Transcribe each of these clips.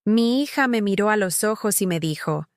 Mi hija me miró a los ojos y me dijo,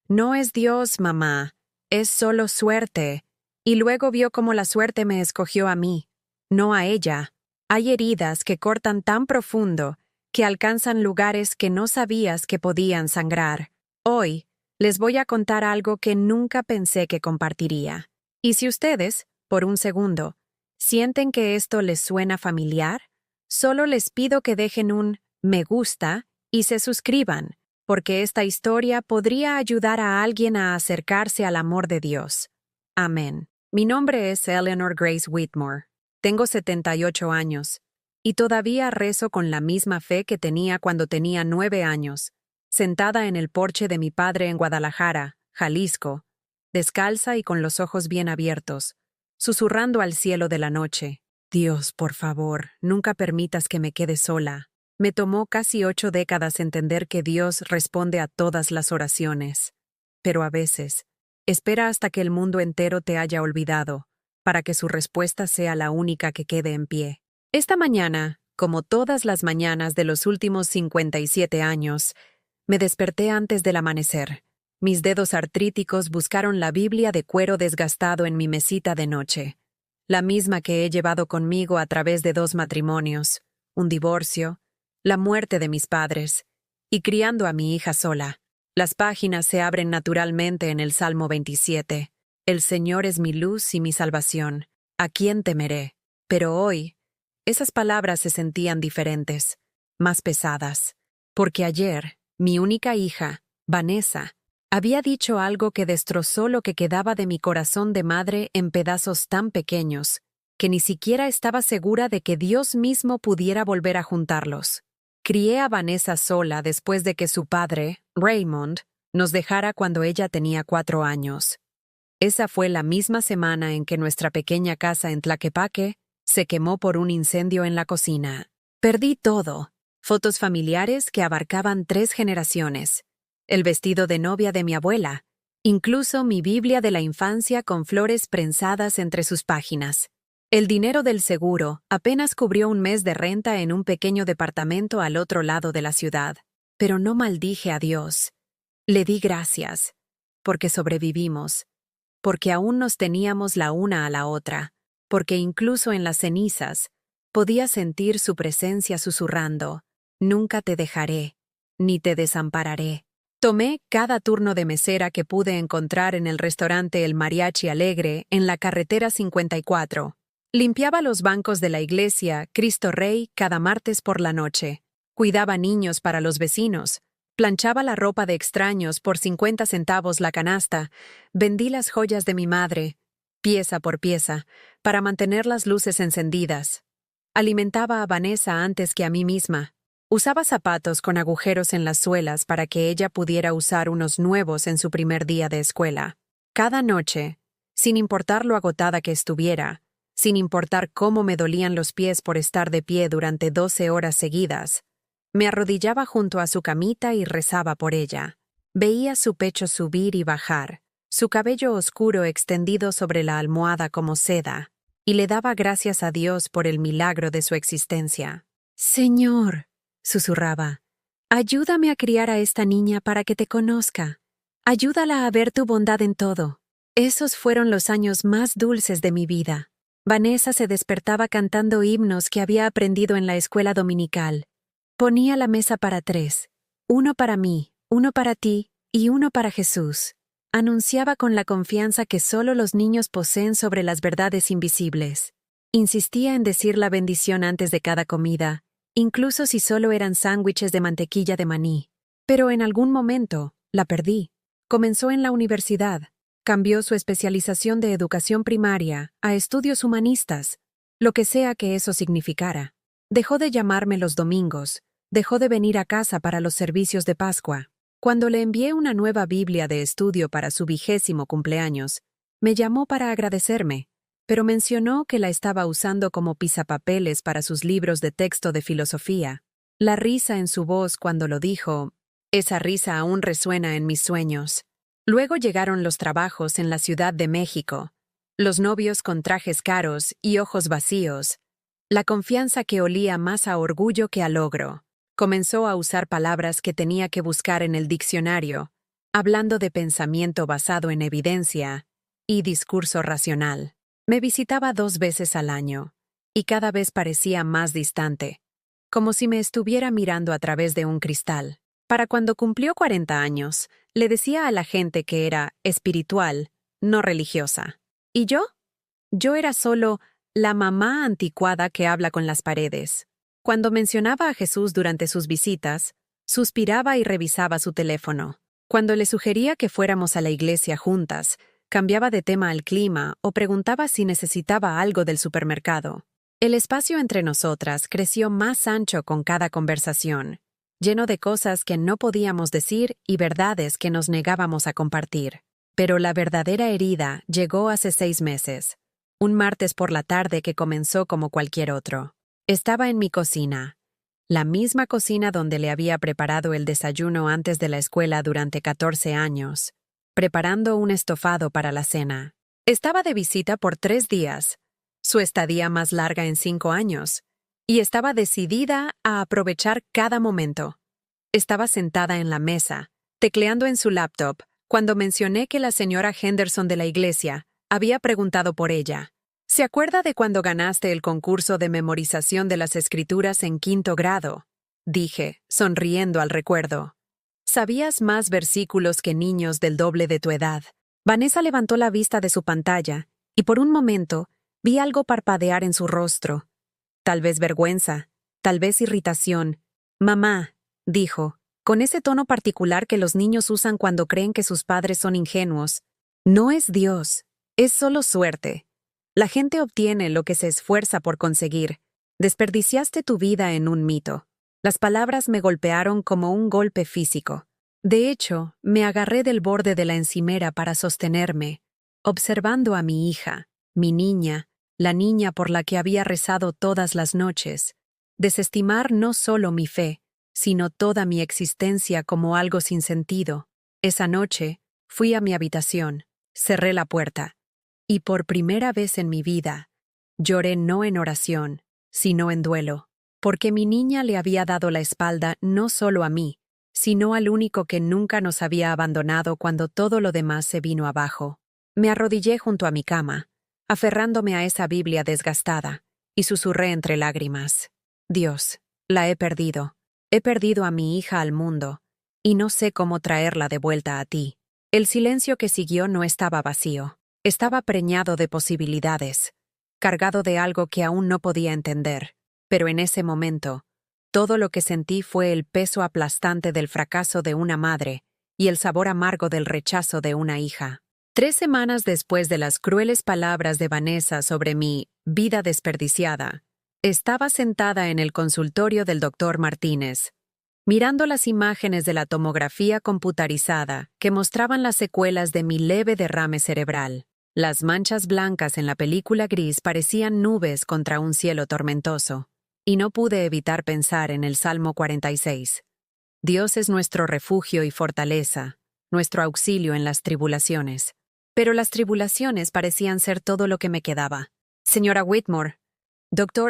«No es Dios, mamá, es solo suerte». Y luego vio cómo la suerte me escogió a mí, no a ella. Hay heridas que cortan tan profundo que alcanzan lugares que no sabías que podían sangrar. Hoy, les voy a contar algo que nunca pensé que compartiría. Y si ustedes, por un segundo, sienten que esto les suena familiar, solo les pido que dejen un me gusta y se suscriban, porque esta historia podría ayudar a alguien a acercarse al amor de Dios. Amén. Mi nombre es Eleanor Grace Whitmore. Tengo 78 años, y todavía rezo con la misma fe que tenía cuando tenía 9 años, sentada en el porche de mi padre en Guadalajara, Jalisco, descalza y con los ojos bien abiertos, susurrando al cielo de la noche. Dios, por favor, nunca permitas que me quede sola. Me tomó casi 8 décadas entender que Dios responde a todas las oraciones. Pero a veces, espera hasta que el mundo entero te haya olvidado, para que su respuesta sea la única que quede en pie. Esta mañana, como todas las mañanas de los últimos 57 años, me desperté antes del amanecer. Mis dedos artríticos buscaron la Biblia de cuero desgastado en mi mesita de noche, la misma que he llevado conmigo a través de 2 matrimonios, un divorcio, la muerte de mis padres, y criando a mi hija sola. Las páginas se abren naturalmente en el Salmo 27. El Señor es mi luz y mi salvación. ¿A quién temeré? Pero hoy, esas palabras se sentían diferentes, más pesadas, porque ayer, mi única hija, Vanessa, había dicho algo que destrozó lo que quedaba de mi corazón de madre en pedazos tan pequeños, que ni siquiera estaba segura de que Dios mismo pudiera volver a juntarlos. Crié a Vanessa sola después de que su padre, Raymond, nos dejara cuando ella tenía 4 años. Esa fue la misma semana en que nuestra pequeña casa en Tlaquepaque se quemó por un incendio en la cocina. Perdí todo: fotos familiares que abarcaban 3 generaciones, el vestido de novia de mi abuela, incluso mi Biblia de la infancia con flores prensadas entre sus páginas. El dinero del seguro apenas cubrió un mes de renta en un pequeño departamento al otro lado de la ciudad. Pero no maldije a Dios. Le di gracias, porque sobrevivimos, porque aún nos teníamos la una a la otra, porque incluso en las cenizas podía sentir su presencia susurrando, «Nunca te dejaré, ni te desampararé». Tomé cada turno de mesera que pude encontrar en el restaurante El Mariachi Alegre en la carretera 54. Limpiaba los bancos de la iglesia Cristo Rey cada martes por la noche. Cuidaba niños para los vecinos. Planchaba la ropa de extraños por 50 centavos la canasta. Vendí las joyas de mi madre, pieza por pieza, para mantener las luces encendidas. Alimentaba a Vanessa antes que a mí misma. Usaba zapatos con agujeros en las suelas para que ella pudiera usar unos nuevos en su primer día de escuela. Cada noche, sin importar lo agotada que estuviera, sin importar cómo me dolían los pies por estar de pie durante 12 horas seguidas, me arrodillaba junto a su camita y rezaba por ella. Veía su pecho subir y bajar, su cabello oscuro extendido sobre la almohada como seda, y le daba gracias a Dios por el milagro de su existencia. «Señor», susurraba, «ayúdame a criar a esta niña para que te conozca. Ayúdala a ver tu bondad en todo». Esos fueron los años más dulces de mi vida. Vanessa se despertaba cantando himnos que había aprendido en la escuela dominical. Ponía la mesa para 3, uno para mí, uno para ti y uno para Jesús. Anunciaba con la confianza que solo los niños poseen sobre las verdades invisibles. Insistía en decir la bendición antes de cada comida, incluso si solo eran sándwiches de mantequilla de maní. Pero en algún momento, la perdí. Comenzó en la universidad. Cambió su especialización de educación primaria a estudios humanistas, lo que sea que eso significara. Dejó de llamarme los domingos, dejó de venir a casa para los servicios de Pascua. Cuando le envié una nueva Biblia de estudio para su 20º cumpleaños, me llamó para agradecerme, pero mencionó que la estaba usando como pisapapeles para sus libros de texto de filosofía. La risa en su voz cuando lo dijo, esa risa aún resuena en mis sueños. Luego llegaron los trabajos en la Ciudad de México, los novios con trajes caros y ojos vacíos, la confianza que olía más a orgullo que a logro. Comenzó a usar palabras que tenía que buscar en el diccionario, hablando de pensamiento basado en evidencia y discurso racional. Me visitaba 2 veces al año, y cada vez parecía más distante, como si me estuviera mirando a través de un cristal. Para cuando cumplió 40 años, le decía a la gente que era espiritual, no religiosa. ¿Y yo? Yo era solo la mamá anticuada que habla con las paredes. Cuando mencionaba a Jesús durante sus visitas, suspiraba y revisaba su teléfono. Cuando le sugería que fuéramos a la iglesia juntas, cambiaba de tema al clima o preguntaba si necesitaba algo del supermercado. El espacio entre nosotras creció más ancho con cada conversación, lleno de cosas que no podíamos decir y verdades que nos negábamos a compartir. Pero la verdadera herida llegó hace 6 meses, un martes por la tarde que comenzó como cualquier otro. Estaba en mi cocina, la misma cocina donde le había preparado el desayuno antes de la escuela durante 14 años, preparando un estofado para la cena. Estaba de visita por 3 días, su estadía más larga en 5 años, y estaba decidida a aprovechar cada momento. Estaba sentada en la mesa, tecleando en su laptop, cuando mencioné que la señora Henderson de la iglesia había preguntado por ella. ¿Se acuerda de cuando ganaste el concurso de memorización de las escrituras en 5º grado? Dije, sonriendo al recuerdo. Sabías más versículos que niños del doble de tu edad. Vanessa levantó la vista de su pantalla, y por un momento vi algo parpadear en su rostro. Tal vez vergüenza, tal vez irritación. Mamá, dijo, con ese tono particular que los niños usan cuando creen que sus padres son ingenuos. No es Dios, es solo suerte. La gente obtiene lo que se esfuerza por conseguir. Desperdiciaste tu vida en un mito. Las palabras me golpearon como un golpe físico. De hecho, me agarré del borde de la encimera para sostenerme, observando a mi hija, mi niña, la niña por la que había rezado todas las noches. Desestimar no solo mi fe, sino toda mi existencia como algo sin sentido. Esa noche, fui a mi habitación, cerré la puerta. Y por primera vez en mi vida, lloré no en oración, sino en duelo, porque mi niña le había dado la espalda no solo a mí, sino al único que nunca nos había abandonado cuando todo lo demás se vino abajo. Me arrodillé junto a mi cama, aferrándome a esa Biblia desgastada, y susurré entre lágrimas. Dios, la he perdido. He perdido a mi hija al mundo, y no sé cómo traerla de vuelta a ti. El silencio que siguió no estaba vacío. Estaba preñado de posibilidades, cargado de algo que aún no podía entender, pero en ese momento, todo lo que sentí fue el peso aplastante del fracaso de una madre y el sabor amargo del rechazo de una hija. 3 semanas después de las crueles palabras de Vanessa sobre mi vida desperdiciada, estaba sentada en el consultorio del doctor Martínez, mirando las imágenes de la tomografía computarizada que mostraban las secuelas de mi leve derrame cerebral. Las manchas blancas en la película gris parecían nubes contra un cielo tormentoso, y no pude evitar pensar en el Salmo 46. Dios es nuestro refugio y fortaleza, nuestro auxilio en las tribulaciones. Pero las tribulaciones parecían ser todo lo que me quedaba. Señora Whitmore,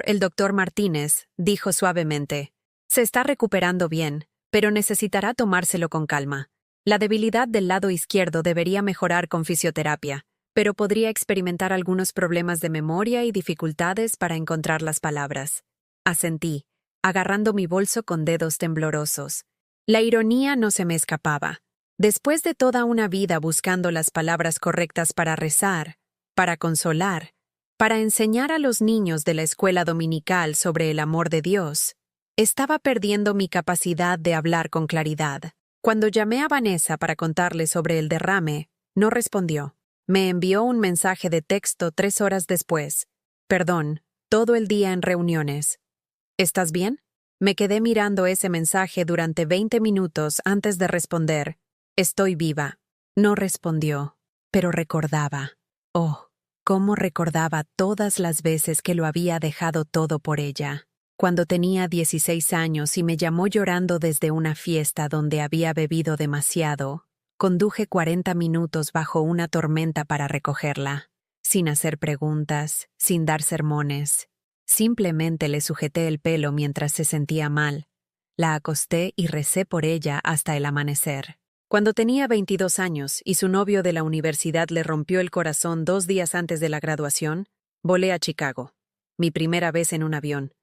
el doctor Martínez, dijo suavemente, se está recuperando bien, pero necesitará tomárselo con calma. La debilidad del lado izquierdo debería mejorar con fisioterapia, pero podría experimentar algunos problemas de memoria y dificultades para encontrar las palabras. Asentí, agarrando mi bolso con dedos temblorosos. La ironía no se me escapaba. Después de toda una vida buscando las palabras correctas para rezar, para consolar, para enseñar a los niños de la escuela dominical sobre el amor de Dios, estaba perdiendo mi capacidad de hablar con claridad. Cuando llamé a Vanessa para contarle sobre el derrame, no respondió. Me envió un mensaje de texto 3 horas después. Perdón, todo el día en reuniones. ¿Estás bien? Me quedé mirando ese mensaje durante 20 minutos antes de responder. Estoy viva. No respondió, pero recordaba. Oh, cómo recordaba todas las veces que lo había dejado todo por ella. Cuando tenía 16 años y me llamó llorando desde una fiesta donde había bebido demasiado, conduje 40 minutos bajo una tormenta para recogerla, sin hacer preguntas, sin dar sermones. Simplemente le sujeté el pelo mientras se sentía mal. la acosté y recé por ella hasta el amanecer. Cuando tenía 22 años y su novio de la universidad le rompió el corazón 2 días antes de la graduación, volé a Chicago, mi primera vez en un avión,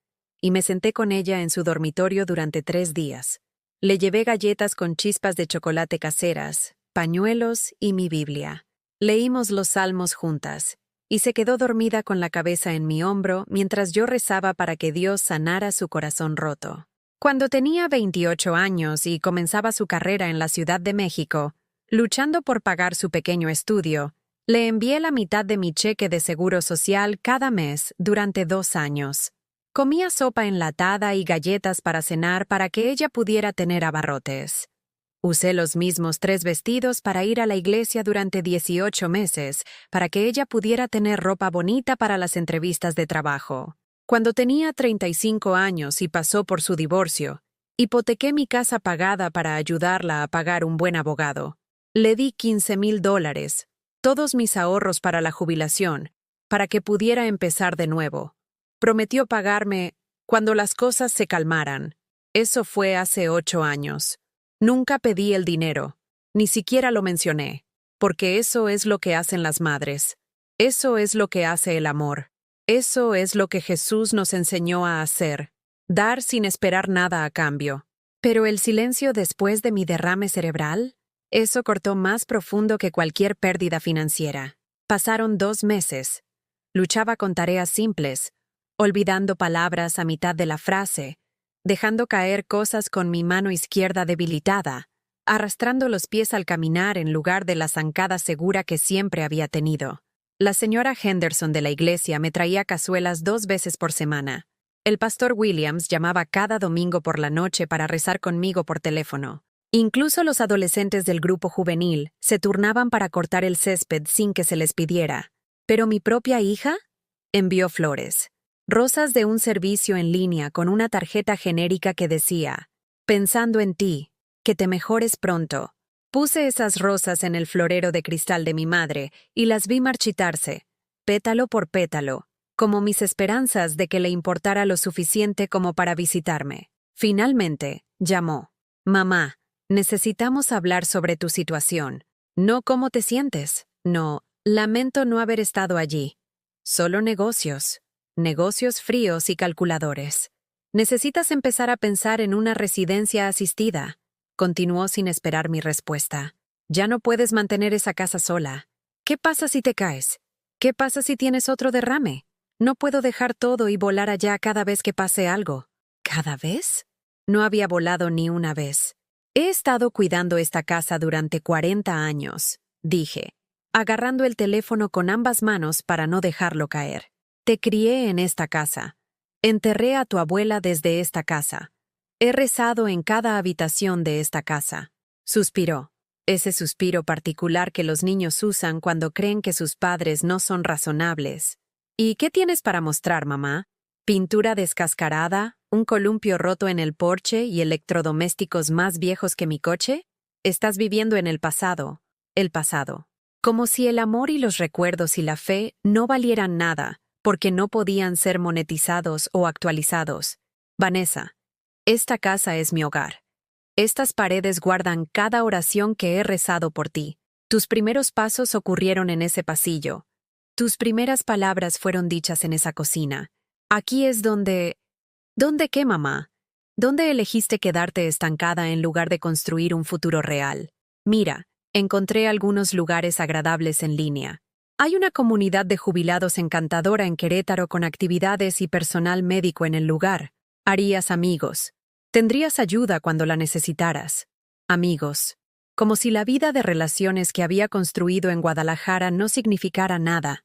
y me senté con ella en su dormitorio durante 3 días. Le llevé galletas con chispas de chocolate caseras, pañuelos y mi Biblia. Leímos los salmos juntas, y se quedó dormida con la cabeza en mi hombro mientras yo rezaba para que Dios sanara su corazón roto. Cuando tenía 28 años y comenzaba su carrera en la Ciudad de México, luchando por pagar su pequeño estudio, le envié la mitad de mi cheque de seguro social cada mes durante 2 años. Comía sopa enlatada y galletas para cenar para que ella pudiera tener abarrotes. Usé los mismos 3 vestidos para ir a la iglesia durante 18 meses, para que ella pudiera tener ropa bonita para las entrevistas de trabajo. Cuando tenía 35 años y pasó por su divorcio, hipotequé mi casa pagada para ayudarla a pagar un buen abogado. Le di $15,000, todos mis ahorros para la jubilación, para que pudiera empezar de nuevo. Prometió pagarme cuando las cosas se calmaran. Eso fue hace 8 años. Nunca pedí el dinero, ni siquiera lo mencioné, porque eso es lo que hacen las madres. Eso es lo que hace el amor. Eso es lo que Jesús nos enseñó a hacer, dar sin esperar nada a cambio. Pero el silencio después de mi derrame cerebral, eso cortó más profundo que cualquier pérdida financiera. Pasaron 2 meses. Luchaba con tareas simples, olvidando palabras a mitad de la frase, dejando caer cosas con mi mano izquierda debilitada, arrastrando los pies al caminar en lugar de la zancada segura que siempre había tenido. La señora Henderson de la iglesia me traía cazuelas 2 veces por semana. El pastor Williams llamaba cada domingo por la noche para rezar conmigo por teléfono. Incluso los adolescentes del grupo juvenil se turnaban para cortar el césped sin que se les pidiera. Pero mi propia hija envió flores. Rosas de un servicio en línea con una tarjeta genérica que decía, «Pensando en ti, que te mejores pronto». Puse esas rosas en el florero de cristal de mi madre y las vi marchitarse, pétalo por pétalo, como mis esperanzas de que le importara lo suficiente como para visitarme. Finalmente, llamó. «Mamá, necesitamos hablar sobre tu situación. No cómo te sientes. No, lamento no haber estado allí. Solo negocios. Negocios fríos y calculadores. Necesitas empezar a pensar en una residencia asistida». Continuó sin esperar mi respuesta. «Ya no puedes mantener esa casa sola. ¿Qué pasa si te caes? ¿Qué pasa si tienes otro derrame? No puedo dejar todo y volar allá cada vez que pase algo». ¿Cada vez? No había volado ni una vez. «He estado cuidando esta casa durante 40 años», dije, agarrando el teléfono con ambas manos para no dejarlo caer. «Te crié en esta casa. Enterré a tu abuela desde esta casa. He rezado en cada habitación de esta casa». Suspiró, ese suspiro particular que los niños usan cuando creen que sus padres no son razonables. «¿Y qué tienes para mostrar, mamá? ¿Pintura descascarada, un columpio roto en el porche y electrodomésticos más viejos que mi coche? Estás viviendo en el pasado. El pasado. Como si el amor y los recuerdos y la fe no valieran nada, porque no podían ser monetizados o actualizados. Vanessa, esta casa es mi hogar. Estas paredes guardan cada oración que he rezado por ti. Tus primeros pasos ocurrieron en ese pasillo. Tus primeras palabras fueron dichas en esa cocina. Aquí es donde... ¿Dónde qué, mamá? ¿Dónde elegiste quedarte estancada en lugar de construir un futuro real? Mira, encontré algunos lugares agradables en línea. Hay una comunidad de jubilados encantadora en Querétaro con actividades y personal médico en el lugar. Harías amigos. Tendrías ayuda cuando la necesitaras. Amigos. Como si la vida de relaciones que había construido en Guadalajara no significara nada.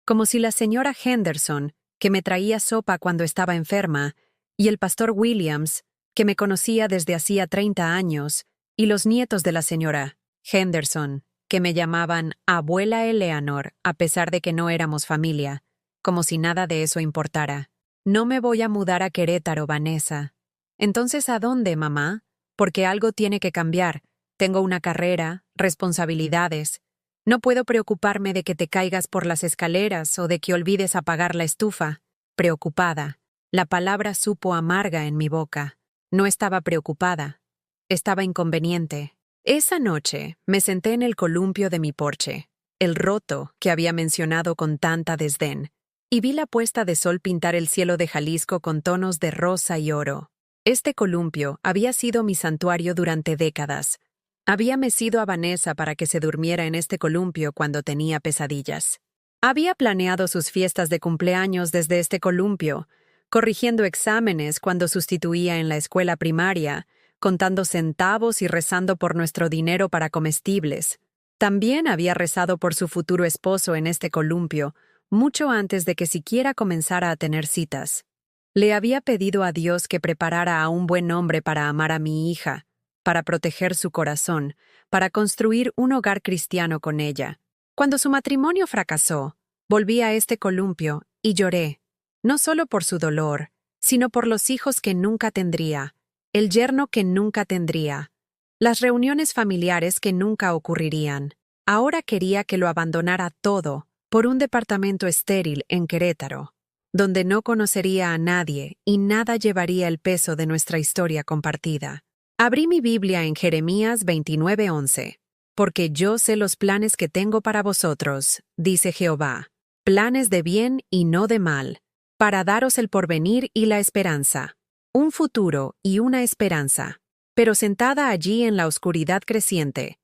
Como si la señora Henderson, que me traía sopa cuando estaba enferma, y el pastor Williams, que me conocía desde hacía 30 años, y los nietos de la señora Henderson, que me llamaban abuela Eleanor, a pesar de que no éramos familia, como si nada de eso importara. «No me voy a mudar a Querétaro, Vanessa». «¿Entonces a dónde, mamá? Porque algo tiene que cambiar. Tengo una carrera, responsabilidades. No puedo preocuparme de que te caigas por las escaleras o de que olvides apagar la estufa». Preocupada. La palabra supo amarga en mi boca. No estaba preocupada. Estaba inconveniente. Esa noche me senté en el columpio de mi porche, el roto que había mencionado con tanta desdén, y vi la puesta de sol pintar el cielo de Jalisco con tonos de rosa y oro. Este columpio había sido mi santuario durante décadas. Había mecido a Vanessa para que se durmiera en este columpio cuando tenía pesadillas. Había planeado sus fiestas de cumpleaños desde este columpio, corrigiendo exámenes cuando sustituía en la escuela primaria, contando centavos y rezando por nuestro dinero para comestibles. También había rezado por su futuro esposo en este columpio, mucho antes de que siquiera comenzara a tener citas. Le había pedido a Dios que preparara a un buen hombre para amar a mi hija, para proteger su corazón, para construir un hogar cristiano con ella. Cuando su matrimonio fracasó, volví a este columpio y lloré, no solo por su dolor, sino por los hijos que nunca tendría, el yerno que nunca tendría, las reuniones familiares que nunca ocurrirían. Ahora quería que lo abandonara todo por un departamento estéril en Querétaro, donde no conocería a nadie y nada llevaría el peso de nuestra historia compartida. Abrí mi Biblia en Jeremías 29:11. Porque yo sé los planes que tengo para vosotros, dice Jehová, planes de bien y no de mal, para daros el porvenir y la esperanza, un futuro y una esperanza. Pero sentada allí en la oscuridad creciente,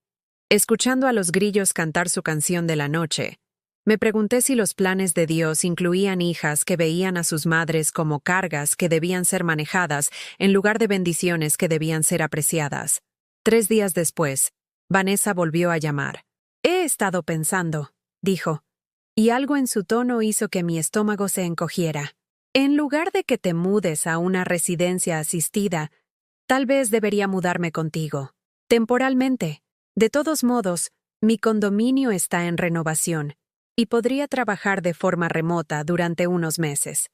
escuchando a los grillos cantar su canción de la noche, me pregunté si los planes de Dios incluían hijas que veían a sus madres como cargas que debían ser manejadas en lugar de bendiciones que debían ser apreciadas. 3 días después, Vanessa volvió a llamar. He estado pensando, dijo, y algo en su tono hizo que mi estómago se encogiera. En lugar de que te mudes a una residencia asistida, tal vez debería mudarme contigo. Temporalmente. De todos modos, mi condominio está en renovación, y podría trabajar de forma remota durante unos meses.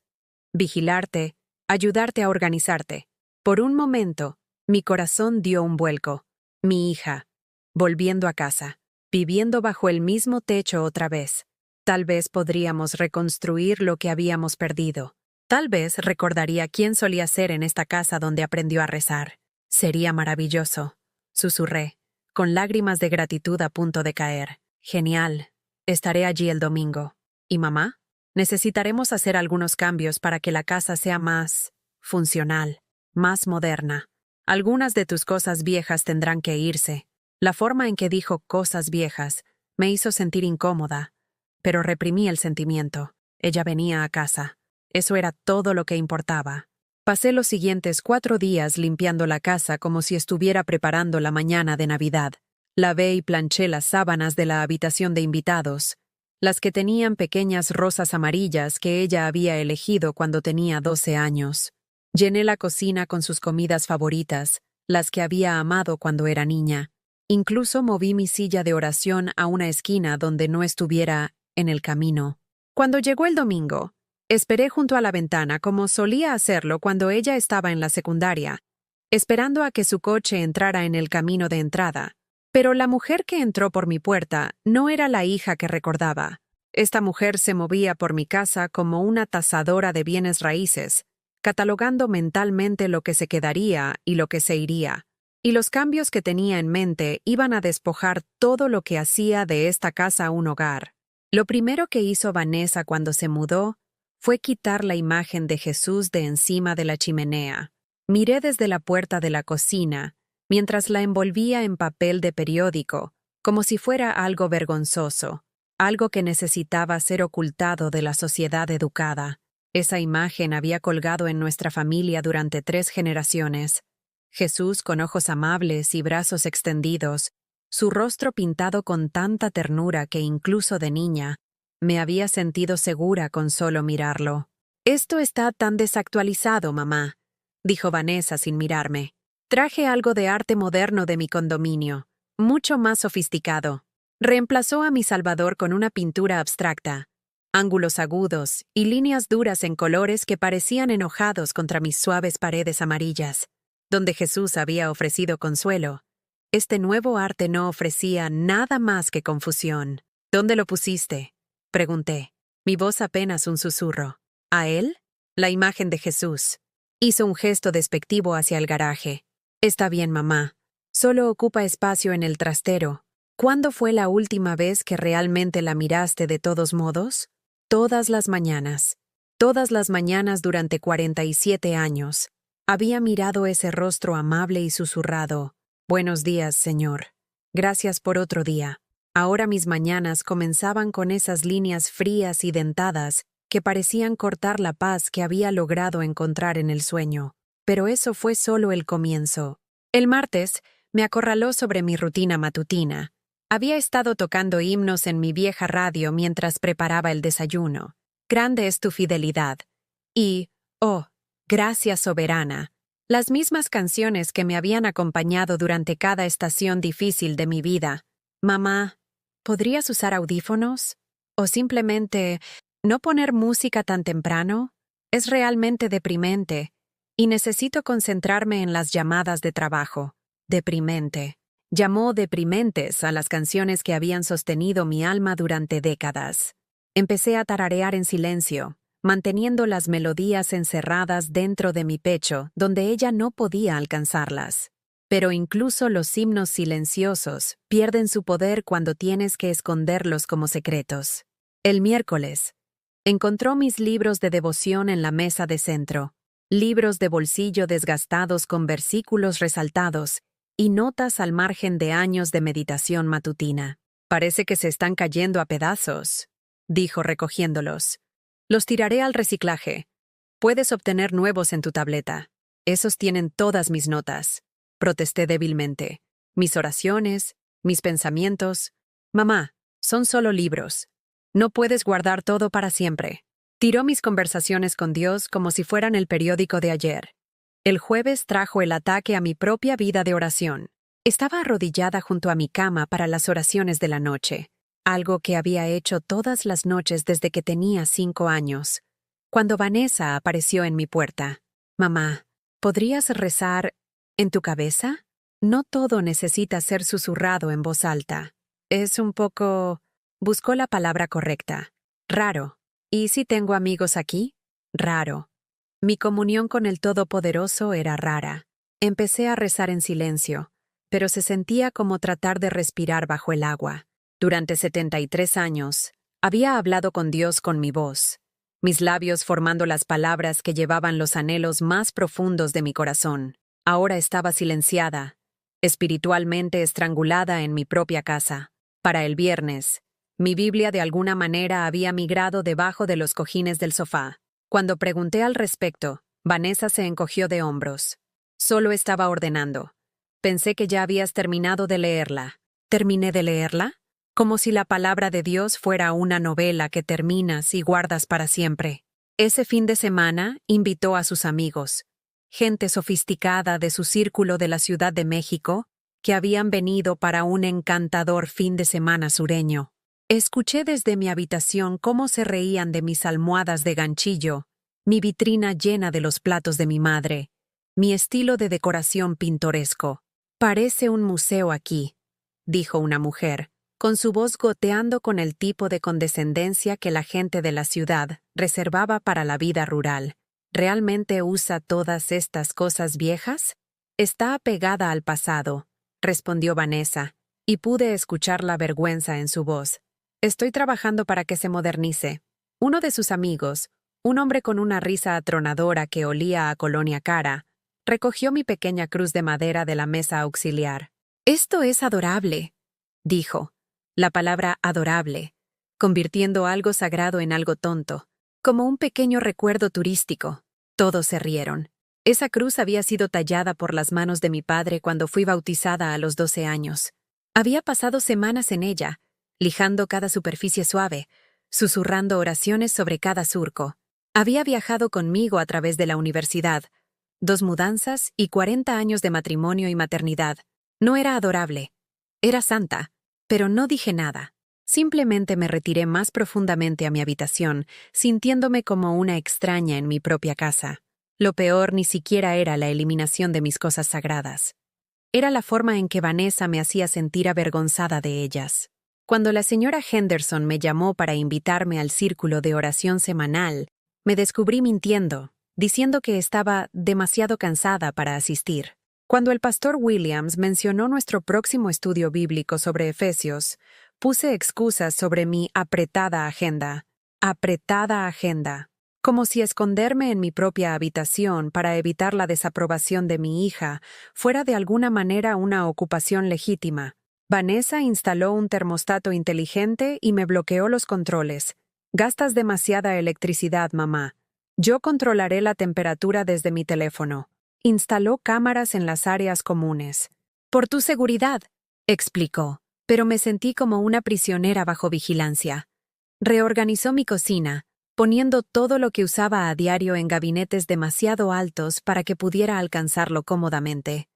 Vigilarte, ayudarte a organizarte. Por un momento, mi corazón dio un vuelco. Mi hija, volviendo a casa, viviendo bajo el mismo techo otra vez. Tal vez podríamos reconstruir lo que habíamos perdido. Tal vez recordaría quién solía ser en esta casa donde aprendió a rezar. Sería maravilloso, susurré, con lágrimas de gratitud a punto de caer. Genial. Estaré allí el domingo. ¿Y mamá? Necesitaremos hacer algunos cambios para que la casa sea más funcional, más moderna. Algunas de tus cosas viejas tendrán que irse. La forma en que dijo cosas viejas me hizo sentir incómoda, pero reprimí el sentimiento. Ella venía a casa. Eso era todo lo que importaba. Pasé los siguientes 4 días limpiando la casa como si estuviera preparando la mañana de Navidad. Lavé y planché las sábanas de la habitación de invitados, las que tenían pequeñas rosas amarillas que ella había elegido cuando tenía 12 años. Llené la cocina con sus comidas favoritas, las que había amado cuando era niña. Incluso moví mi silla de oración a una esquina donde no estuviera en el camino. Cuando llegó el domingo, esperé junto a la ventana como solía hacerlo cuando ella estaba en la secundaria, esperando a que su coche entrara en el camino de entrada. Pero la mujer que entró por mi puerta no era la hija que recordaba. Esta mujer se movía por mi casa como una tasadora de bienes raíces, catalogando mentalmente lo que se quedaría y lo que se iría. Y los cambios que tenía en mente iban a despojar todo lo que hacía de esta casa un hogar. Lo primero que hizo Vanessa cuando se mudó fue quitar la imagen de Jesús de encima de la chimenea. Miré desde la puerta de la cocina, mientras la envolvía en papel de periódico, como si fuera algo vergonzoso, algo que necesitaba ser ocultado de la sociedad educada. Esa imagen había colgado en nuestra familia durante 3 generaciones. Jesús con ojos amables y brazos extendidos, su rostro pintado con tanta ternura que incluso de niña, me había sentido segura con solo mirarlo. «Esto está tan desactualizado, mamá», dijo Vanessa sin mirarme. Traje algo de arte moderno de mi condominio, mucho más sofisticado. Reemplazó a mi Salvador con una pintura abstracta, ángulos agudos y líneas duras en colores que parecían enojados contra mis suaves paredes amarillas. Donde Jesús había ofrecido consuelo, este nuevo arte no ofrecía nada más que confusión. «¿Dónde lo pusiste?», pregunté, mi voz apenas un susurro. «¿A él? La imagen de Jesús». Hizo un gesto despectivo hacia el garaje. Está bien, mamá. Solo ocupa espacio en el trastero. ¿Cuándo fue la última vez que realmente la miraste de todos modos? Todas las mañanas. Todas las mañanas durante 47 años. Había mirado ese rostro amable y susurrado. Buenos días, señor. Gracias por otro día. Ahora mis mañanas comenzaban con esas líneas frías y dentadas que parecían cortar la paz que había logrado encontrar en el sueño. Pero eso fue solo el comienzo. El martes me acorraló sobre mi rutina matutina. Había estado tocando himnos en mi vieja radio mientras preparaba el desayuno. Grande es tu fidelidad. Y, oh, gracias soberana. Las mismas canciones que me habían acompañado durante cada estación difícil de mi vida. Mamá, ¿podrías usar audífonos? ¿O simplemente no poner música tan temprano? Es realmente deprimente, y necesito concentrarme en las llamadas de trabajo. Deprimente. Llamó deprimentes a las canciones que habían sostenido mi alma durante décadas. Empecé a tararear en silencio, manteniendo las melodías encerradas dentro de mi pecho, donde ella no podía alcanzarlas. Pero incluso los himnos silenciosos pierden su poder cuando tienes que esconderlos como secretos. El miércoles, encontró mis libros de devoción en la mesa de centro, libros de bolsillo desgastados con versículos resaltados y notas al margen de años de meditación matutina. Parece que se están cayendo a pedazos, dijo recogiéndolos. Los tiraré al reciclaje. Puedes obtener nuevos en tu tableta. Esos tienen todas mis notas. Protesté débilmente. Mis oraciones, mis pensamientos. Mamá, son solo libros. No puedes guardar todo para siempre. Tiró mis conversaciones con Dios como si fueran el periódico de ayer. El jueves trajo el ataque a mi propia vida de oración. Estaba arrodillada junto a mi cama para las oraciones de la noche, algo que había hecho todas las noches desde que tenía 5 años, cuando Vanessa apareció en mi puerta. Mamá, ¿podrías rezar en tu cabeza? No todo necesita ser susurrado en voz alta. Es un poco... Buscó la palabra correcta. Raro. ¿Y si tengo amigos aquí? Raro. Mi comunión con el Todopoderoso era rara. Empecé a rezar en silencio, pero se sentía como tratar de respirar bajo el agua. Durante 73 años, había hablado con Dios con mi voz, mis labios formando las palabras que llevaban los anhelos más profundos de mi corazón. Ahora estaba silenciada, espiritualmente estrangulada en mi propia casa. Para el viernes, mi Biblia de alguna manera había migrado debajo de los cojines del sofá. Cuando pregunté al respecto, Vanessa se encogió de hombros. Solo estaba ordenando. Pensé que ya habías terminado de leerla. ¿Terminé de leerla? Como si la palabra de Dios fuera una novela que terminas y guardas para siempre. Ese fin de semana invitó a sus amigos, gente sofisticada de su círculo de la Ciudad de México, que habían venido para un encantador fin de semana sureño. Escuché desde mi habitación cómo se reían de mis almohadas de ganchillo, mi vitrina llena de los platos de mi madre, mi estilo de decoración pintoresco. Parece un museo aquí, dijo una mujer, con su voz goteando con el tipo de condescendencia que la gente de la ciudad reservaba para la vida rural. ¿Realmente usa todas estas cosas viejas? Está apegada al pasado, respondió Vanessa, y pude escuchar la vergüenza en su voz. Estoy trabajando para que se modernice. Uno de sus amigos, un hombre con una risa atronadora que olía a colonia cara, recogió mi pequeña cruz de madera de la mesa auxiliar. «Esto es adorable», dijo. La palabra adorable, convirtiendo algo sagrado en algo tonto, como un pequeño recuerdo turístico. Todos se rieron. Esa cruz había sido tallada por las manos de mi padre cuando fui bautizada a los 12 años. Había pasado semanas en ella, lijando cada superficie suave, susurrando oraciones sobre cada surco. Había viajado conmigo a través de la universidad, 2 mudanzas y 40 años de matrimonio y maternidad. No era adorable, era santa, pero no dije nada. Simplemente me retiré más profundamente a mi habitación, sintiéndome como una extraña en mi propia casa. Lo peor ni siquiera era la eliminación de mis cosas sagradas. Era la forma en que Vanessa me hacía sentir avergonzada de ellas. Cuando la señora Henderson me llamó para invitarme al círculo de oración semanal, me descubrí mintiendo, diciendo que estaba demasiado cansada para asistir. Cuando el pastor Williams mencionó nuestro próximo estudio bíblico sobre Efesios, puse excusas sobre mi apretada agenda. Apretada agenda. Como si esconderme en mi propia habitación para evitar la desaprobación de mi hija fuera de alguna manera una ocupación legítima. Vanessa instaló un termostato inteligente y me bloqueó los controles. Gastas demasiada electricidad, mamá. Yo controlaré la temperatura desde mi teléfono. Instaló cámaras en las áreas comunes. Por tu seguridad, explicó, pero me sentí como una prisionera bajo vigilancia. Reorganizó mi cocina, poniendo todo lo que usaba a diario en gabinetes demasiado altos para que pudiera alcanzarlo cómodamente.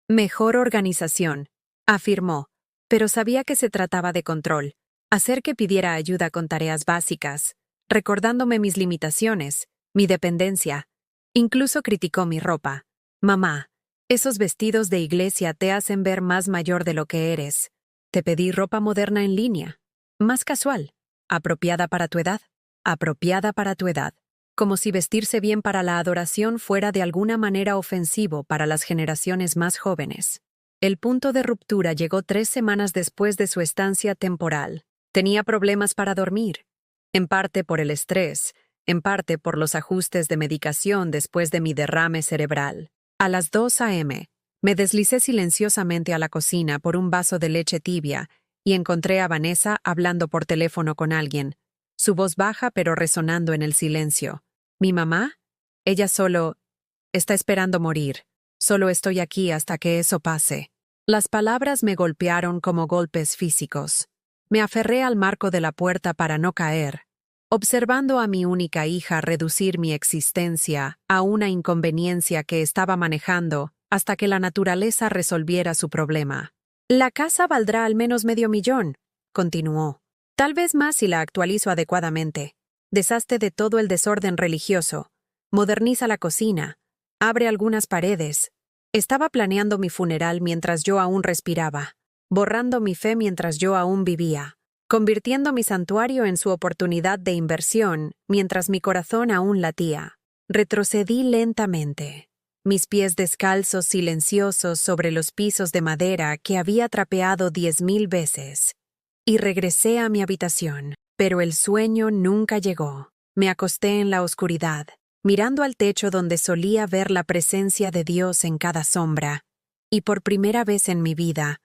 Mejor organización, afirmó, pero sabía que se trataba de control, hacer que pidiera ayuda con tareas básicas, recordándome mis limitaciones, mi dependencia. Incluso criticó mi ropa. Mamá, esos vestidos de iglesia te hacen ver más mayor de lo que eres. Te pedí ropa moderna en línea, más casual, apropiada para tu edad. Apropiada para tu edad, como si vestirse bien para la adoración fuera de alguna manera ofensivo para las generaciones más jóvenes. El punto de ruptura llegó 3 semanas después de su estancia temporal. Tenía problemas para dormir, en parte por el estrés, en parte por los ajustes de medicación después de mi derrame cerebral. A las 2 a.m., me deslicé silenciosamente a la cocina por un vaso de leche tibia y encontré a Vanessa hablando por teléfono con alguien. Su voz baja pero resonando en el silencio. ¿Mi mamá? Ella solo está esperando morir. Solo estoy aquí hasta que eso pase. Las palabras me golpearon como golpes físicos. Me aferré al marco de la puerta para no caer, observando a mi única hija reducir mi existencia a una inconveniencia que estaba manejando hasta que la naturaleza resolviera su problema. La casa valdrá al menos $500,000, continuó. Tal vez más si la actualizo adecuadamente. Deshazte de todo el desorden religioso. Moderniza la cocina. Abre algunas paredes. Estaba planeando mi funeral mientras yo aún respiraba, borrando mi fe mientras yo aún vivía, convirtiendo mi santuario en su oportunidad de inversión mientras mi corazón aún latía. Retrocedí lentamente, mis pies descalzos silenciosos sobre los pisos de madera que había trapeado 10,000 veces. Y regresé a mi habitación, pero el sueño nunca llegó. Me acosté en la oscuridad, mirando al techo donde solía ver la presencia de Dios en cada sombra, y por primera vez en mi vida,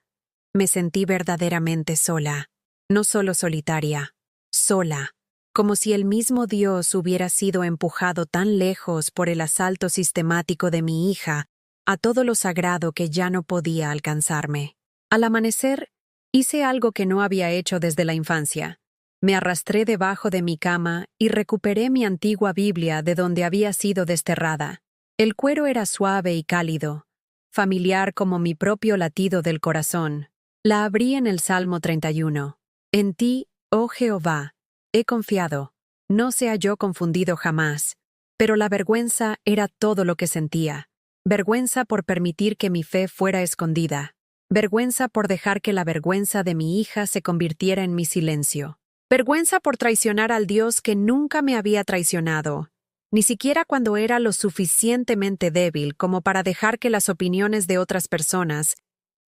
me sentí verdaderamente sola, no solo solitaria, sola, como si el mismo Dios hubiera sido empujado tan lejos por el asalto sistemático de mi hija a todo lo sagrado que ya no podía alcanzarme. Al amanecer, hice algo que no había hecho desde la infancia. Me arrastré debajo de mi cama y recuperé mi antigua Biblia de donde había sido desterrada. El cuero era suave y cálido, familiar como mi propio latido del corazón. La abrí en el Salmo 31. En ti, oh Jehová, he confiado. No se halló confundido jamás. Pero la vergüenza era todo lo que sentía. Vergüenza por permitir que mi fe fuera escondida. Vergüenza por dejar que la vergüenza de mi hija se convirtiera en mi silencio. Vergüenza por traicionar al Dios que nunca me había traicionado, ni siquiera cuando era lo suficientemente débil como para dejar que las opiniones de otras personas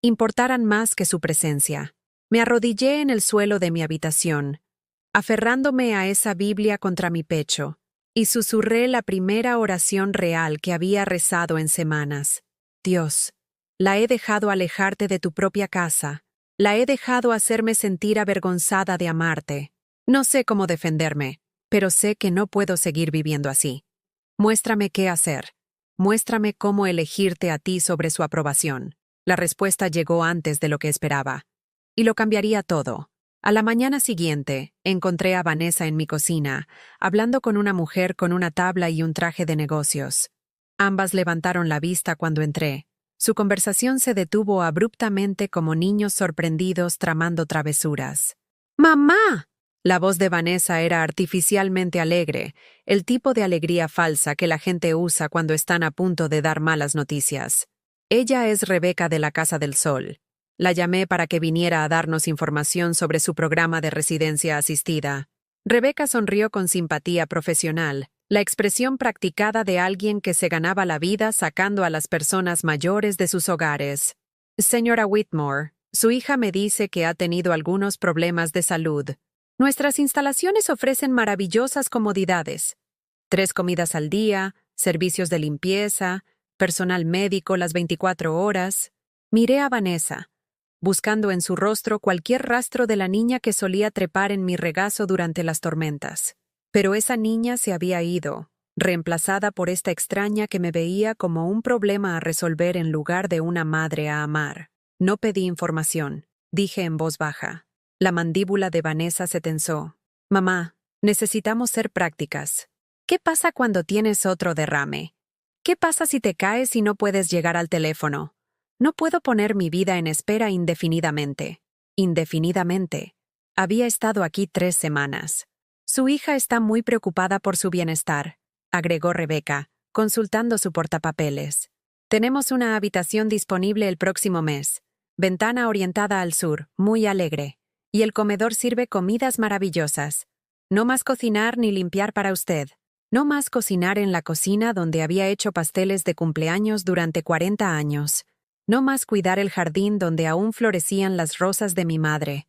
importaran más que su presencia. Me arrodillé en el suelo de mi habitación, aferrándome a esa Biblia contra mi pecho, y susurré la primera oración real que había rezado en semanas. Dios, la he dejado alejarte de tu propia casa. La he dejado hacerme sentir avergonzada de amarte. No sé cómo defenderme, pero sé que no puedo seguir viviendo así. Muéstrame qué hacer. Muéstrame cómo elegirte a ti sobre su aprobación. La respuesta llegó antes de lo que esperaba. Y lo cambiaría todo. A la mañana siguiente, encontré a Vanessa en mi cocina, hablando con una mujer con una tabla y un traje de negocios. Ambas levantaron la vista cuando entré. Su conversación se detuvo abruptamente como niños sorprendidos tramando travesuras. ¡Mamá! La voz de Vanessa era artificialmente alegre, el tipo de alegría falsa que la gente usa cuando están a punto de dar malas noticias. Ella es Rebeca de la Casa del Sol. La llamé para que viniera a darnos información sobre su programa de residencia asistida. Rebeca sonrió con simpatía profesional, la expresión practicada de alguien que se ganaba la vida sacando a las personas mayores de sus hogares. Señora Whitmore, su hija me dice que ha tenido algunos problemas de salud. Nuestras instalaciones ofrecen maravillosas comodidades. 3 comidas al día, servicios de limpieza, personal médico las 24 horas. Miré a Vanessa, buscando en su rostro cualquier rastro de la niña que solía trepar en mi regazo durante las tormentas. Pero esa niña se había ido, reemplazada por esta extraña que me veía como un problema a resolver en lugar de una madre a amar. No pedí información, dije en voz baja. La mandíbula de Vanessa se tensó. Mamá, necesitamos ser prácticas. ¿Qué pasa cuando tienes otro derrame? ¿Qué pasa si te caes y no puedes llegar al teléfono? No puedo poner mi vida en espera indefinidamente. Indefinidamente. Había estado aquí 3 semanas. Su hija está muy preocupada por su bienestar, agregó Rebecca, consultando su portapapeles. Tenemos una habitación disponible el próximo mes. Ventana orientada al sur, muy alegre. Y el comedor sirve comidas maravillosas. No más cocinar ni limpiar para usted. No más cocinar en la cocina donde había hecho pasteles de cumpleaños durante 40 años. No más cuidar el jardín donde aún florecían las rosas de mi madre.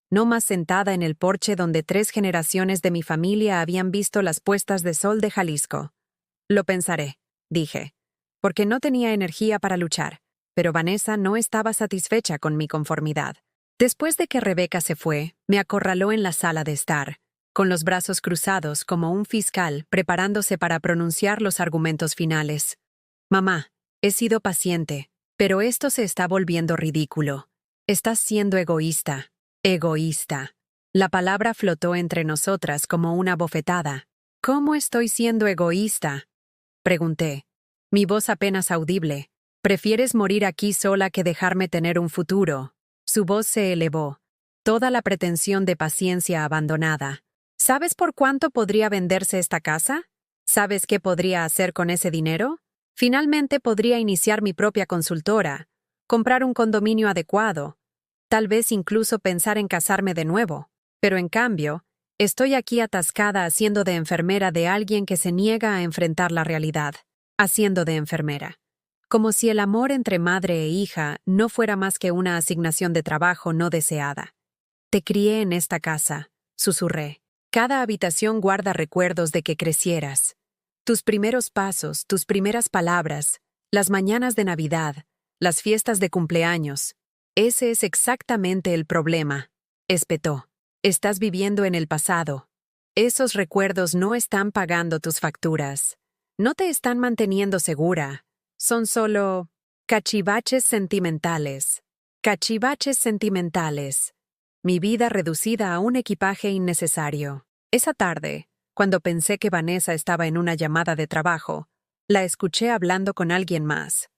No más sentada en el porche donde 3 generaciones de mi familia habían visto las puestas de sol de Jalisco. Lo pensaré, dije, porque no tenía energía para luchar, pero Vanessa no estaba satisfecha con mi conformidad. Después de que Rebecca se fue, me acorraló en la sala de estar, con los brazos cruzados como un fiscal preparándose para pronunciar los argumentos finales. Mamá, he sido paciente, pero esto se está volviendo ridículo. Estás siendo egoísta. Egoísta. La palabra flotó entre nosotras como una bofetada. ¿Cómo estoy siendo egoísta? Pregunté. Mi voz apenas audible. ¿Prefieres morir aquí sola que dejarme tener un futuro? Su voz se elevó. Toda la pretensión de paciencia abandonada. ¿Sabes por cuánto podría venderse esta casa? ¿Sabes qué podría hacer con ese dinero? Finalmente podría iniciar mi propia consultora, comprar un condominio adecuado, tal vez incluso pensar en casarme de nuevo. Pero en cambio, estoy aquí atascada haciendo de enfermera de alguien que se niega a enfrentar la realidad. Haciendo de enfermera. Como si el amor entre madre e hija no fuera más que una asignación de trabajo no deseada. Te crié en esta casa, susurré. Cada habitación guarda recuerdos de que crecieras. Tus primeros pasos, tus primeras palabras, las mañanas de Navidad, las fiestas de cumpleaños. Ese es exactamente el problema, espetó. Estás viviendo en el pasado. Esos recuerdos no están pagando tus facturas. No te están manteniendo segura. Son solo cachivaches sentimentales. Cachivaches sentimentales. Mi vida reducida a un equipaje innecesario. Esa tarde, cuando pensé que Vanessa estaba en una llamada de trabajo, la escuché hablando con alguien más.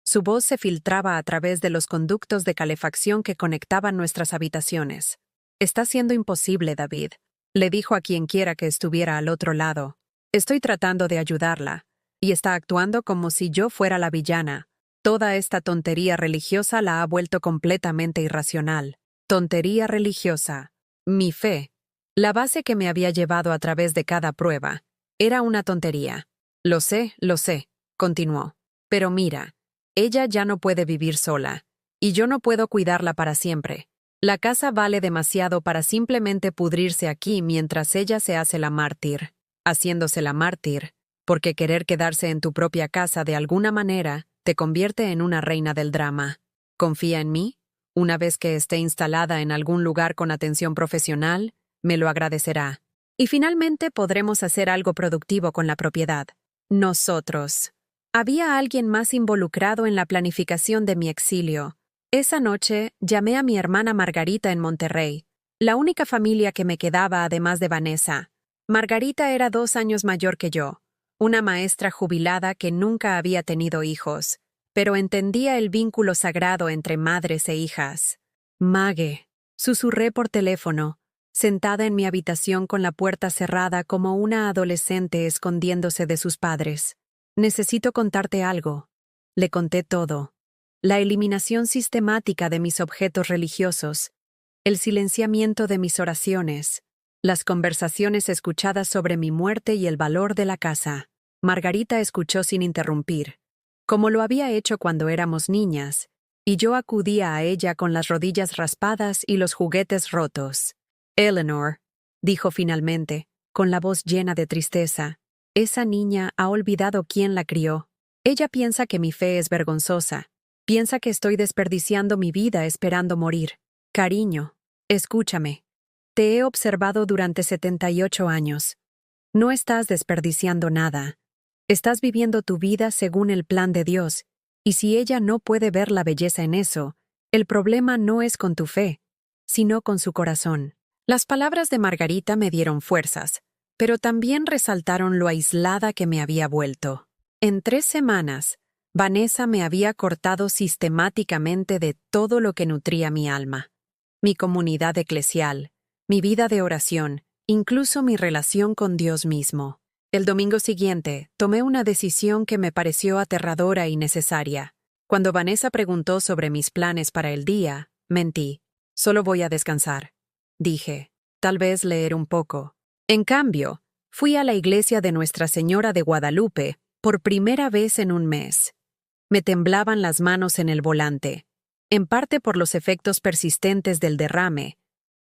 Su voz se filtraba a través de los conductos de calefacción que conectaban nuestras habitaciones. Está siendo imposible, David, le dijo a quien quiera que estuviera al otro lado. Estoy tratando de ayudarla, y está actuando como si yo fuera la villana. Toda esta tontería religiosa la ha vuelto completamente irracional. Tontería religiosa. Mi fe, la base que me había llevado a través de cada prueba, era una tontería. Lo sé, continuó. Pero mira, ella ya no puede vivir sola, y yo no puedo cuidarla para siempre. La casa vale demasiado para simplemente pudrirse aquí mientras ella se hace la mártir. Haciéndose la mártir, porque querer quedarse en tu propia casa de alguna manera te convierte en una reina del drama. ¿Confía en mí? Una vez que esté instalada en algún lugar con atención profesional, me lo agradecerá. Y finalmente podremos hacer algo productivo con la propiedad. Nosotros. Había alguien más involucrado en la planificación de mi exilio. Esa noche llamé a mi hermana Margarita en Monterrey, la única familia que me quedaba además de Vanessa. Margarita era 2 años mayor que yo, una maestra jubilada que nunca había tenido hijos, pero entendía el vínculo sagrado entre madres e hijas. Maggie, susurré por teléfono, sentada en mi habitación con la puerta cerrada como una adolescente escondiéndose de sus padres. Necesito contarte algo. Le conté todo. La eliminación sistemática de mis objetos religiosos, el silenciamiento de mis oraciones, Las conversaciones escuchadas sobre mi muerte y el valor de la casa. Margarita escuchó sin interrumpir, como lo había hecho cuando éramos niñas, y yo acudía a ella con las rodillas raspadas y los juguetes rotos. Eleanor, dijo finalmente, con la voz llena de tristeza, esa niña ha olvidado quién la crió. Ella piensa que mi fe es vergonzosa. Piensa que estoy desperdiciando mi vida esperando morir. Cariño, escúchame. Te he observado durante 78 años. No estás desperdiciando nada. Estás viviendo tu vida según el plan de Dios, y si ella no puede ver la belleza en eso, el problema no es con tu fe, sino con su corazón. Las palabras de Margarita me dieron fuerzas, pero también resaltaron lo aislada que me había vuelto. En 3 semanas, Vanessa me había cortado sistemáticamente de todo lo que nutría mi alma. Mi comunidad eclesial, mi vida de oración, incluso mi relación con Dios mismo. El domingo siguiente, tomé una decisión que me pareció aterradora y necesaria. Cuando Vanessa preguntó sobre mis planes para el día, mentí. Solo voy a descansar. Dije, tal vez leer un poco. En cambio, fui a la iglesia de Nuestra Señora de Guadalupe por primera vez en un mes. Me temblaban las manos en el volante, en parte por los efectos persistentes del derrame,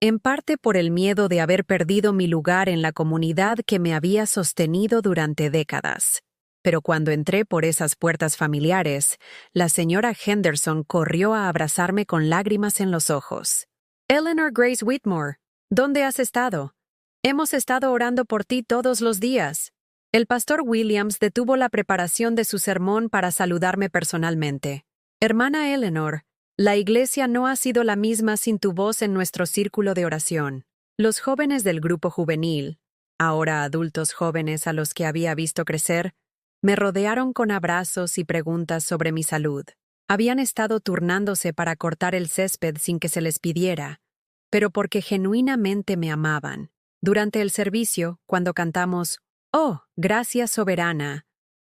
en parte por el miedo de haber perdido mi lugar en la comunidad que me había sostenido durante décadas. Pero cuando entré por esas puertas familiares, la señora Henderson corrió a abrazarme con lágrimas en los ojos. Eleanor Grace Whitmore, ¿dónde has estado? Hemos estado orando por ti todos los días. El pastor Williams detuvo la preparación de su sermón para saludarme personalmente. Hermana Eleanor, la iglesia no ha sido la misma sin tu voz en nuestro círculo de oración. Los jóvenes del grupo juvenil, ahora adultos jóvenes a los que había visto crecer, me rodearon con abrazos y preguntas sobre mi salud. Habían estado turnándose para cortar el césped sin que se les pidiera, pero porque genuinamente me amaban. Durante el servicio, cuando cantamos «Oh, gracias soberana»,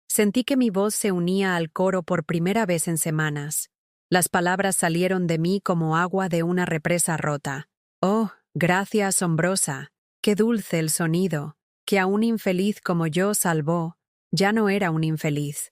sentí que mi voz se unía al coro por primera vez en semanas. Las palabras salieron de mí como agua de una represa rota. «Oh, gracia asombrosa, qué dulce el sonido, que a un infeliz como yo salvó». Ya no era un infeliz.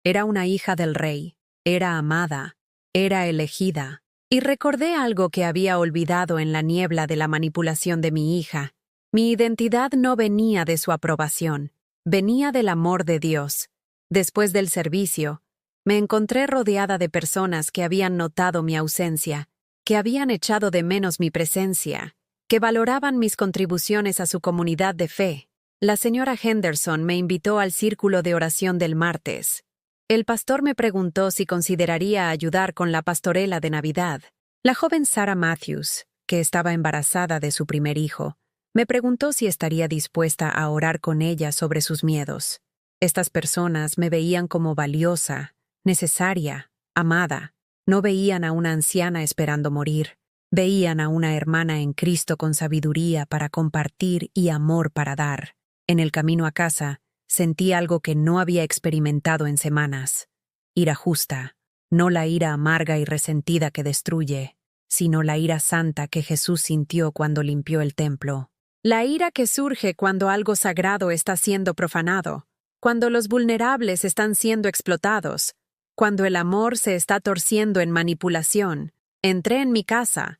Era una hija del rey, era amada, era elegida. Y recordé algo que había olvidado en la niebla de la manipulación de mi hija. Mi identidad no venía de su aprobación, venía del amor de Dios. Después del servicio, me encontré rodeada de personas que habían notado mi ausencia, que habían echado de menos mi presencia, que valoraban mis contribuciones a su comunidad de fe. La señora Henderson me invitó al círculo de oración del martes. El pastor me preguntó si consideraría ayudar con la pastorela de Navidad. La joven Sarah Matthews, que estaba embarazada de su primer hijo, me preguntó si estaría dispuesta a orar con ella sobre sus miedos. Estas personas me veían como valiosa, necesaria, amada. No veían a una anciana esperando morir. Veían a una hermana en Cristo con sabiduría para compartir y amor para dar. En el camino a casa, sentí algo que no había experimentado en semanas. Ira justa, no la ira amarga y resentida que destruye, sino la ira santa que Jesús sintió cuando limpió el templo. La ira que surge cuando algo sagrado está siendo profanado, cuando los vulnerables están siendo explotados, cuando el amor se está torciendo en manipulación. Entré en mi casa,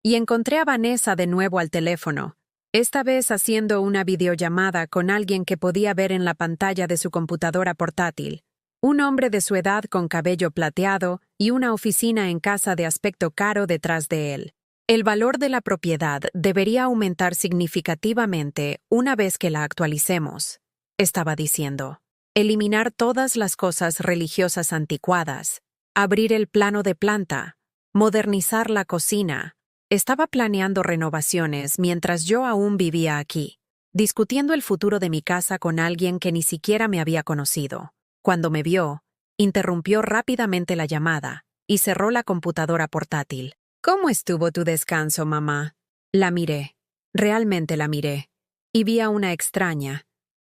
y encontré a Vanessa de nuevo al teléfono, esta vez haciendo una videollamada con alguien que podía ver en la pantalla de su computadora portátil. Un hombre de su edad con cabello plateado y una oficina en casa de aspecto caro detrás de él. El valor de la propiedad debería aumentar significativamente una vez que la actualicemos, estaba diciendo. Eliminar todas las cosas religiosas anticuadas, abrir el plano de planta, modernizar la cocina. Estaba planeando renovaciones mientras yo aún vivía aquí, discutiendo el futuro de mi casa con alguien que ni siquiera me había conocido. Cuando me vio, interrumpió rápidamente la llamada y cerró la computadora portátil. «¿Cómo estuvo tu descanso, mamá?» La miré, realmente la miré, y vi a una extraña.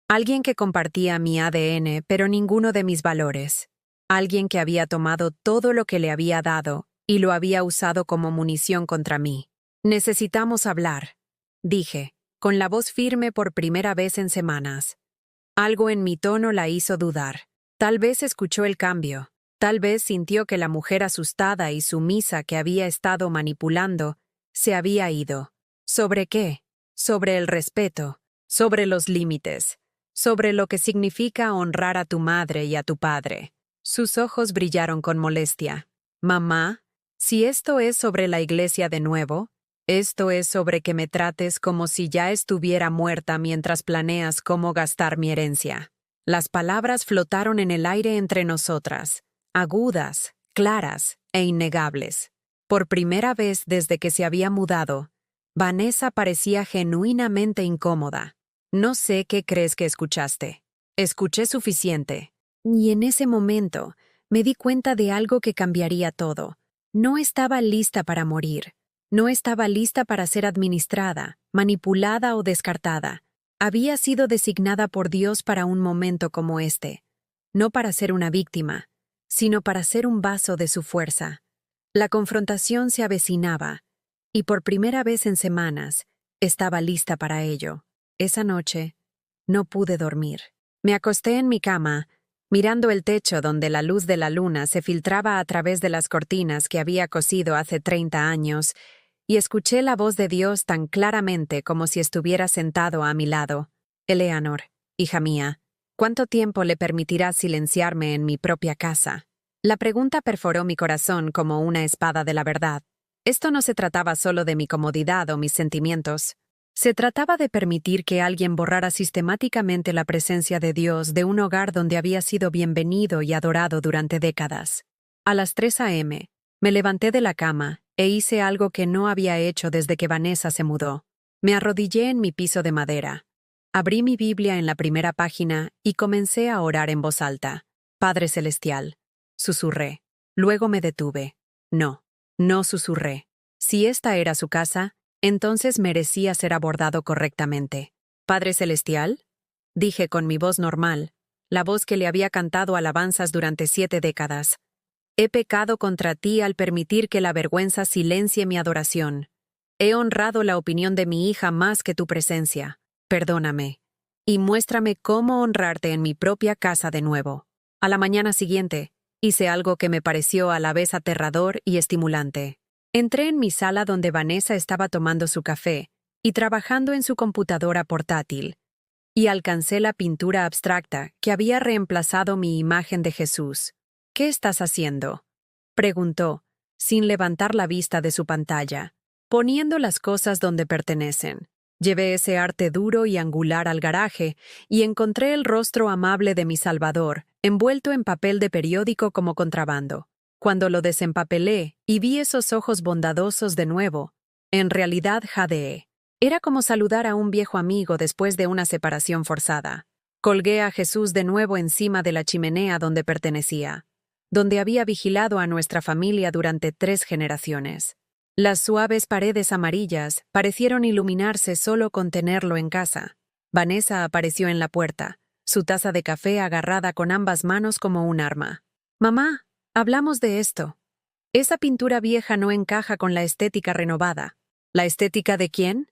Alguien que compartía mi ADN, pero ninguno de mis valores. Alguien que había tomado todo lo que le había dado y lo había usado como munición contra mí. «Necesitamos hablar», dije, con la voz firme por primera vez en semanas. Algo en mi tono la hizo dudar. Tal vez escuchó el cambio. Tal vez sintió que la mujer asustada y sumisa que había estado manipulando se había ido. ¿Sobre qué? Sobre el respeto, sobre los límites, sobre lo que significa honrar a tu madre y a tu padre. Sus ojos brillaron con molestia. Mamá, si esto es sobre la iglesia de nuevo, esto es sobre que me trates como si ya estuviera muerta mientras planeas cómo gastar mi herencia. Las palabras flotaron en el aire entre nosotras, agudas, claras e innegables. Por primera vez desde que se había mudado, Vanessa parecía genuinamente incómoda. No sé qué crees que escuchaste. Escuché suficiente. Y en ese momento me di cuenta de algo que cambiaría todo. No estaba lista para morir. No estaba lista para ser administrada, manipulada o descartada. Había sido designada por Dios para un momento como este. No para ser una víctima, sino para ser un vaso de su fuerza. La confrontación se avecinaba, y por primera vez en semanas, estaba lista para ello. Esa noche, no pude dormir. Me acosté en mi cama, mirando el techo donde la luz de la luna se filtraba a través de las cortinas que había cosido hace 30 años, y escuché la voz de Dios tan claramente como si estuviera sentado a mi lado. Eleanor, hija mía, ¿cuánto tiempo le permitirás silenciarme en mi propia casa? La pregunta perforó mi corazón como una espada de la verdad. Esto no se trataba solo de mi comodidad o mis sentimientos. Se trataba de permitir que alguien borrara sistemáticamente la presencia de Dios de un hogar donde había sido bienvenido y adorado durante décadas. A las 3 a.m., me levanté de la cama e hice algo que no había hecho desde que Vanessa se mudó. Me arrodillé en mi piso de madera. Abrí mi Biblia en la primera página y comencé a orar en voz alta. Padre Celestial, susurré. Luego me detuve. No susurré. Si esta era su casa, entonces merecía ser abordado correctamente. Padre Celestial, dije con mi voz normal, la voz que le había cantado alabanzas durante 7 décadas. He pecado contra ti al permitir que la vergüenza silencie mi adoración. He honrado la opinión de mi hija más que tu presencia. Perdóname. Y muéstrame cómo honrarte en mi propia casa de nuevo. A la mañana siguiente, hice algo que me pareció a la vez aterrador y estimulante. Entré en mi sala donde Vanessa estaba tomando su café y trabajando en su computadora portátil, y alcancé la pintura abstracta que había reemplazado mi imagen de Jesús. ¿Qué estás haciendo?, preguntó, sin levantar la vista de su pantalla. Poniendo las cosas donde pertenecen. Llevé ese arte duro y angular al garaje y encontré el rostro amable de mi Salvador, envuelto en papel de periódico como contrabando. Cuando lo desempapelé y vi esos ojos bondadosos de nuevo, en realidad jadeé. Era como saludar a un viejo amigo después de una separación forzada. Colgué a Jesús de nuevo encima de la chimenea donde pertenecía, donde había vigilado a nuestra familia durante 3 generaciones. Las suaves paredes amarillas parecieron iluminarse solo con tenerlo en casa. Vanessa apareció en la puerta, su taza de café agarrada con ambas manos como un arma. «Mamá, hablamos de esto. Esa pintura vieja no encaja con la estética renovada». «¿La estética de quién?»,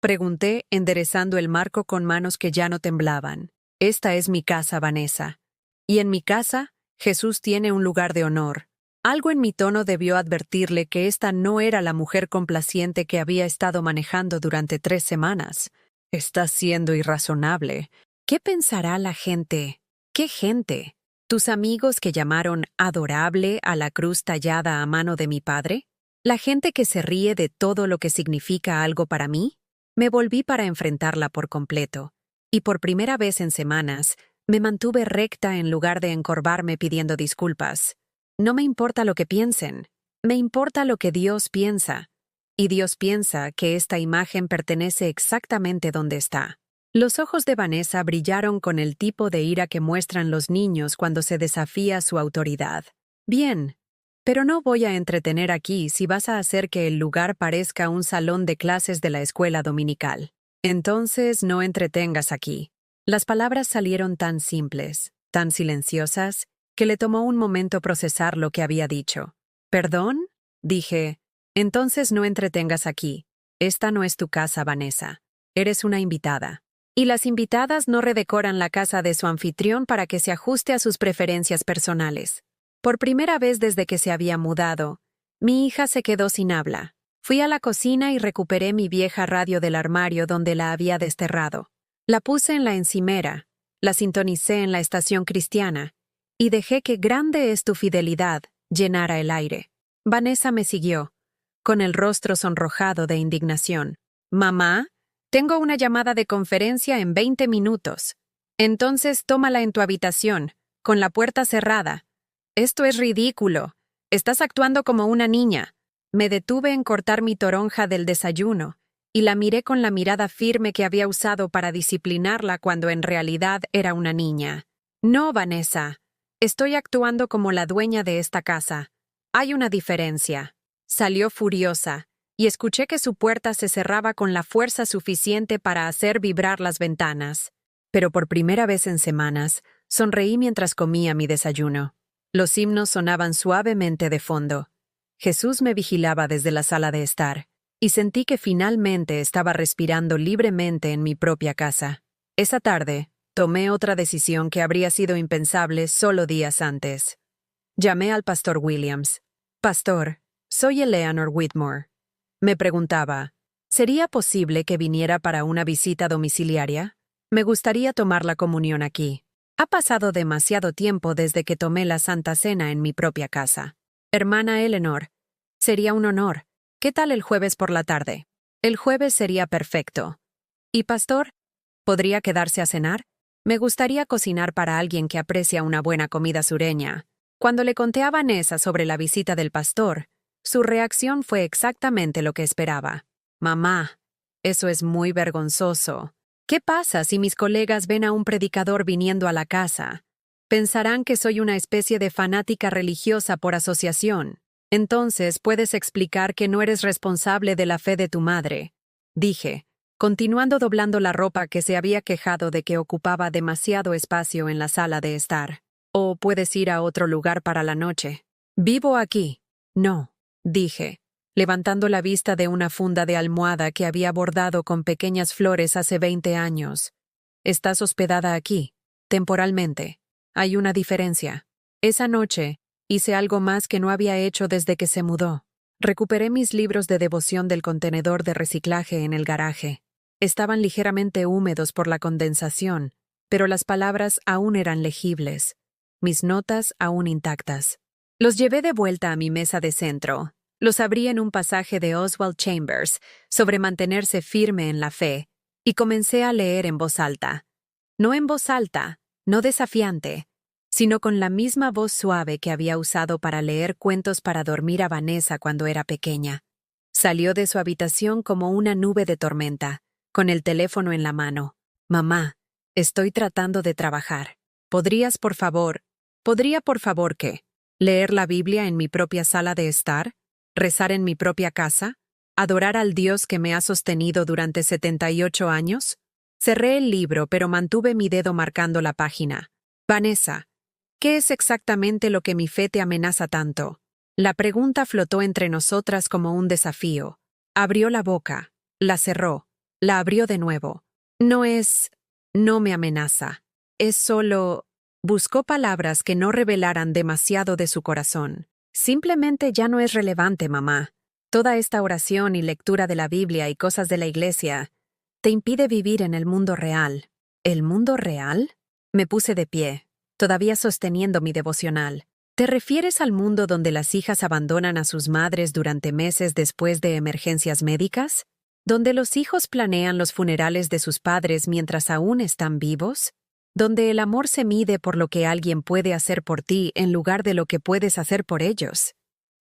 pregunté, enderezando el marco con manos que ya no temblaban. «Esta es mi casa, Vanessa. Y en mi casa, Jesús tiene un lugar de honor». Algo en mi tono debió advertirle que esta no era la mujer complaciente que había estado manejando durante 3 semanas. «Estás siendo irrazonable. ¿Qué pensará la gente?» «¿Qué gente? ¿Tus amigos que llamaron adorable a la cruz tallada a mano de mi padre? ¿La gente que se ríe de todo lo que significa algo para mí?» Me volví para enfrentarla por completo, y por primera vez en semanas, me mantuve recta en lugar de encorvarme pidiendo disculpas. No me importa lo que piensen, me importa lo que Dios piensa. Y Dios piensa que esta imagen pertenece exactamente donde está. Los ojos de Vanessa brillaron con el tipo de ira que muestran los niños cuando se desafía su autoridad. «Bien, pero no voy a entretener aquí si vas a hacer que el lugar parezca un salón de clases de la escuela dominical. Entonces no entretengas aquí». Las palabras salieron tan simples, tan silenciosas, que le tomó un momento procesar lo que había dicho. «¿Perdón?», dije. «Entonces no entretengas aquí. Esta no es tu casa, Vanessa. Eres una invitada. Y las invitadas no redecoran la casa de su anfitrión para que se ajuste a sus preferencias personales. Por primera vez desde que se había mudado, mi hija se quedó sin habla. Fui a la cocina y recuperé mi vieja radio del armario donde la había desterrado. La puse en la encimera, la sintonicé en la estación cristiana y dejé que "Grande es tu fidelidad" llenara el aire. Vanessa me siguió, con el rostro sonrojado de indignación. «Mamá, tengo una llamada de conferencia en 20 minutos. Entonces tómala en tu habitación, con la puerta cerrada. Esto es ridículo. Estás actuando como una niña». Me detuve en cortar mi toronja del desayuno y la miré con la mirada firme que había usado para disciplinarla cuando en realidad era una niña. «No, Vanessa. Estoy actuando como la dueña de esta casa. Hay una diferencia». Salió furiosa, y escuché que su puerta se cerraba con la fuerza suficiente para hacer vibrar las ventanas. Pero por primera vez en semanas, sonreí mientras comía mi desayuno. Los himnos sonaban suavemente de fondo. Jesús me vigilaba desde la sala de estar, y sentí que finalmente estaba respirando libremente en mi propia casa. Esa tarde, tomé otra decisión que habría sido impensable solo días antes. Llamé al pastor Williams. «Pastor, soy Eleanor Whitmore». Me preguntaba, ¿sería posible que viniera para una visita domiciliaria? Me gustaría tomar la comunión aquí. Ha pasado demasiado tiempo desde que tomé la Santa Cena en mi propia casa. Hermana Eleanor, sería un honor. ¿Qué tal el jueves por la tarde? El jueves sería perfecto. ¿Y pastor? ¿Podría quedarse a cenar? Me gustaría cocinar para alguien que aprecia una buena comida sureña. Cuando le conté a Vanessa sobre la visita del pastor, su reacción fue exactamente lo que esperaba. «Mamá, eso es muy vergonzoso. ¿Qué pasa si mis colegas ven a un predicador viniendo a la casa? Pensarán que soy una especie de fanática religiosa por asociación. Entonces puedes explicar que no eres responsable de la fe de tu madre», dije, continuando doblando la ropa que se había quejado de que ocupaba demasiado espacio en la sala de estar. «O puedes ir a otro lugar para la noche». «Vivo aquí». «No», dije, levantando la vista de una funda de almohada que había bordado con pequeñas flores hace 20 años. «Estás hospedada aquí, temporalmente. Hay una diferencia. Esa noche hice algo más que no había hecho desde que se mudó. Recuperé mis libros de devoción del contenedor de reciclaje en el garaje. Estaban ligeramente húmedos por la condensación, pero las palabras aún eran legibles. Mis notas aún intactas. Los llevé de vuelta a mi mesa de centro. Los abrí en un pasaje de Oswald Chambers sobre mantenerse firme en la fe, y comencé a leer en voz alta. No en voz alta, no desafiante, sino con la misma voz suave que había usado para leer cuentos para dormir a Vanessa cuando era pequeña. Salió de su habitación como una nube de tormenta, con el teléfono en la mano. «Mamá, estoy tratando de trabajar. ¿Podría por favor qué? ¿Leer la Biblia en mi propia sala de estar? ¿Rezar en mi propia casa? ¿Adorar al Dios que me ha sostenido durante 78 años? Cerré el libro, pero mantuve mi dedo marcando la página. «Vanessa, ¿qué es exactamente lo que mi fe te amenaza tanto?» La pregunta flotó entre nosotras como un desafío. Abrió la boca, la cerró, la abrió de nuevo. No me amenaza. Es solo... Buscó palabras que no revelaran demasiado de su corazón. «Simplemente ya no es relevante, mamá. Toda esta oración y lectura de la Biblia y cosas de la iglesia te impide vivir en el mundo real». «¿El mundo real?» Me puse de pie, todavía sosteniendo mi devocional. ¿Te refieres al mundo donde las hijas abandonan a sus madres durante meses después de emergencias médicas? ¿Donde los hijos planean los funerales de sus padres mientras aún están vivos? ¿Donde el amor se mide por lo que alguien puede hacer por ti en lugar de lo que puedes hacer por ellos?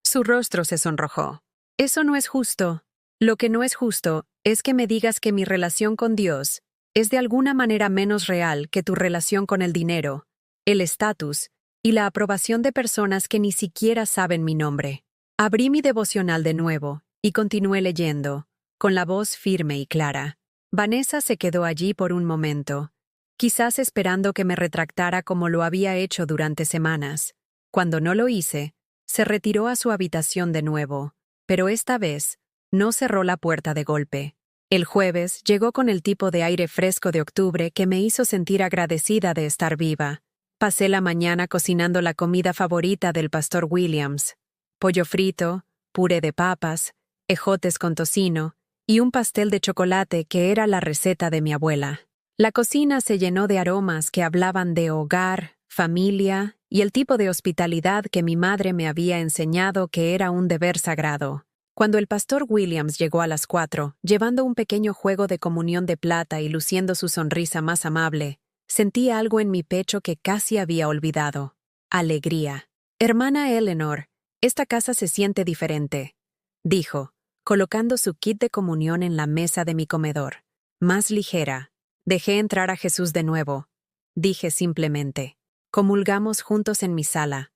Su rostro se sonrojó. «Eso no es justo. Lo que no es justo es que me digas que mi relación con Dios es de alguna manera menos real que tu relación con el dinero, el estatus y la aprobación de personas que ni siquiera saben mi nombre». Abrí mi devocional de nuevo y continué leyendo, con la voz firme y clara. Vanessa se quedó allí por un momento, quizás esperando que me retractara como lo había hecho durante semanas. Cuando no lo hice, se retiró a su habitación de nuevo, pero esta vez No cerró la puerta de golpe. El jueves llegó con el tipo de aire fresco de octubre que me hizo sentir agradecida de estar viva. Pasé la mañana cocinando la comida favorita del pastor Williams: pollo frito, puré de papas, ejotes con tocino y un pastel de chocolate que era la receta de mi abuela. La cocina se llenó de aromas que hablaban de hogar, familia y el tipo de hospitalidad que mi madre me había enseñado que era un deber sagrado. Cuando el pastor Williams llegó a las 4, llevando un pequeño juego de comunión de plata y luciendo su sonrisa más amable, sentí algo en mi pecho que casi había olvidado: alegría. «Hermana Eleanor, esta casa se siente diferente», dijo, colocando su kit de comunión en la mesa de mi comedor. «Más ligera. Dejé entrar a Jesús de nuevo», dije simplemente. Comulgamos juntos en mi sala,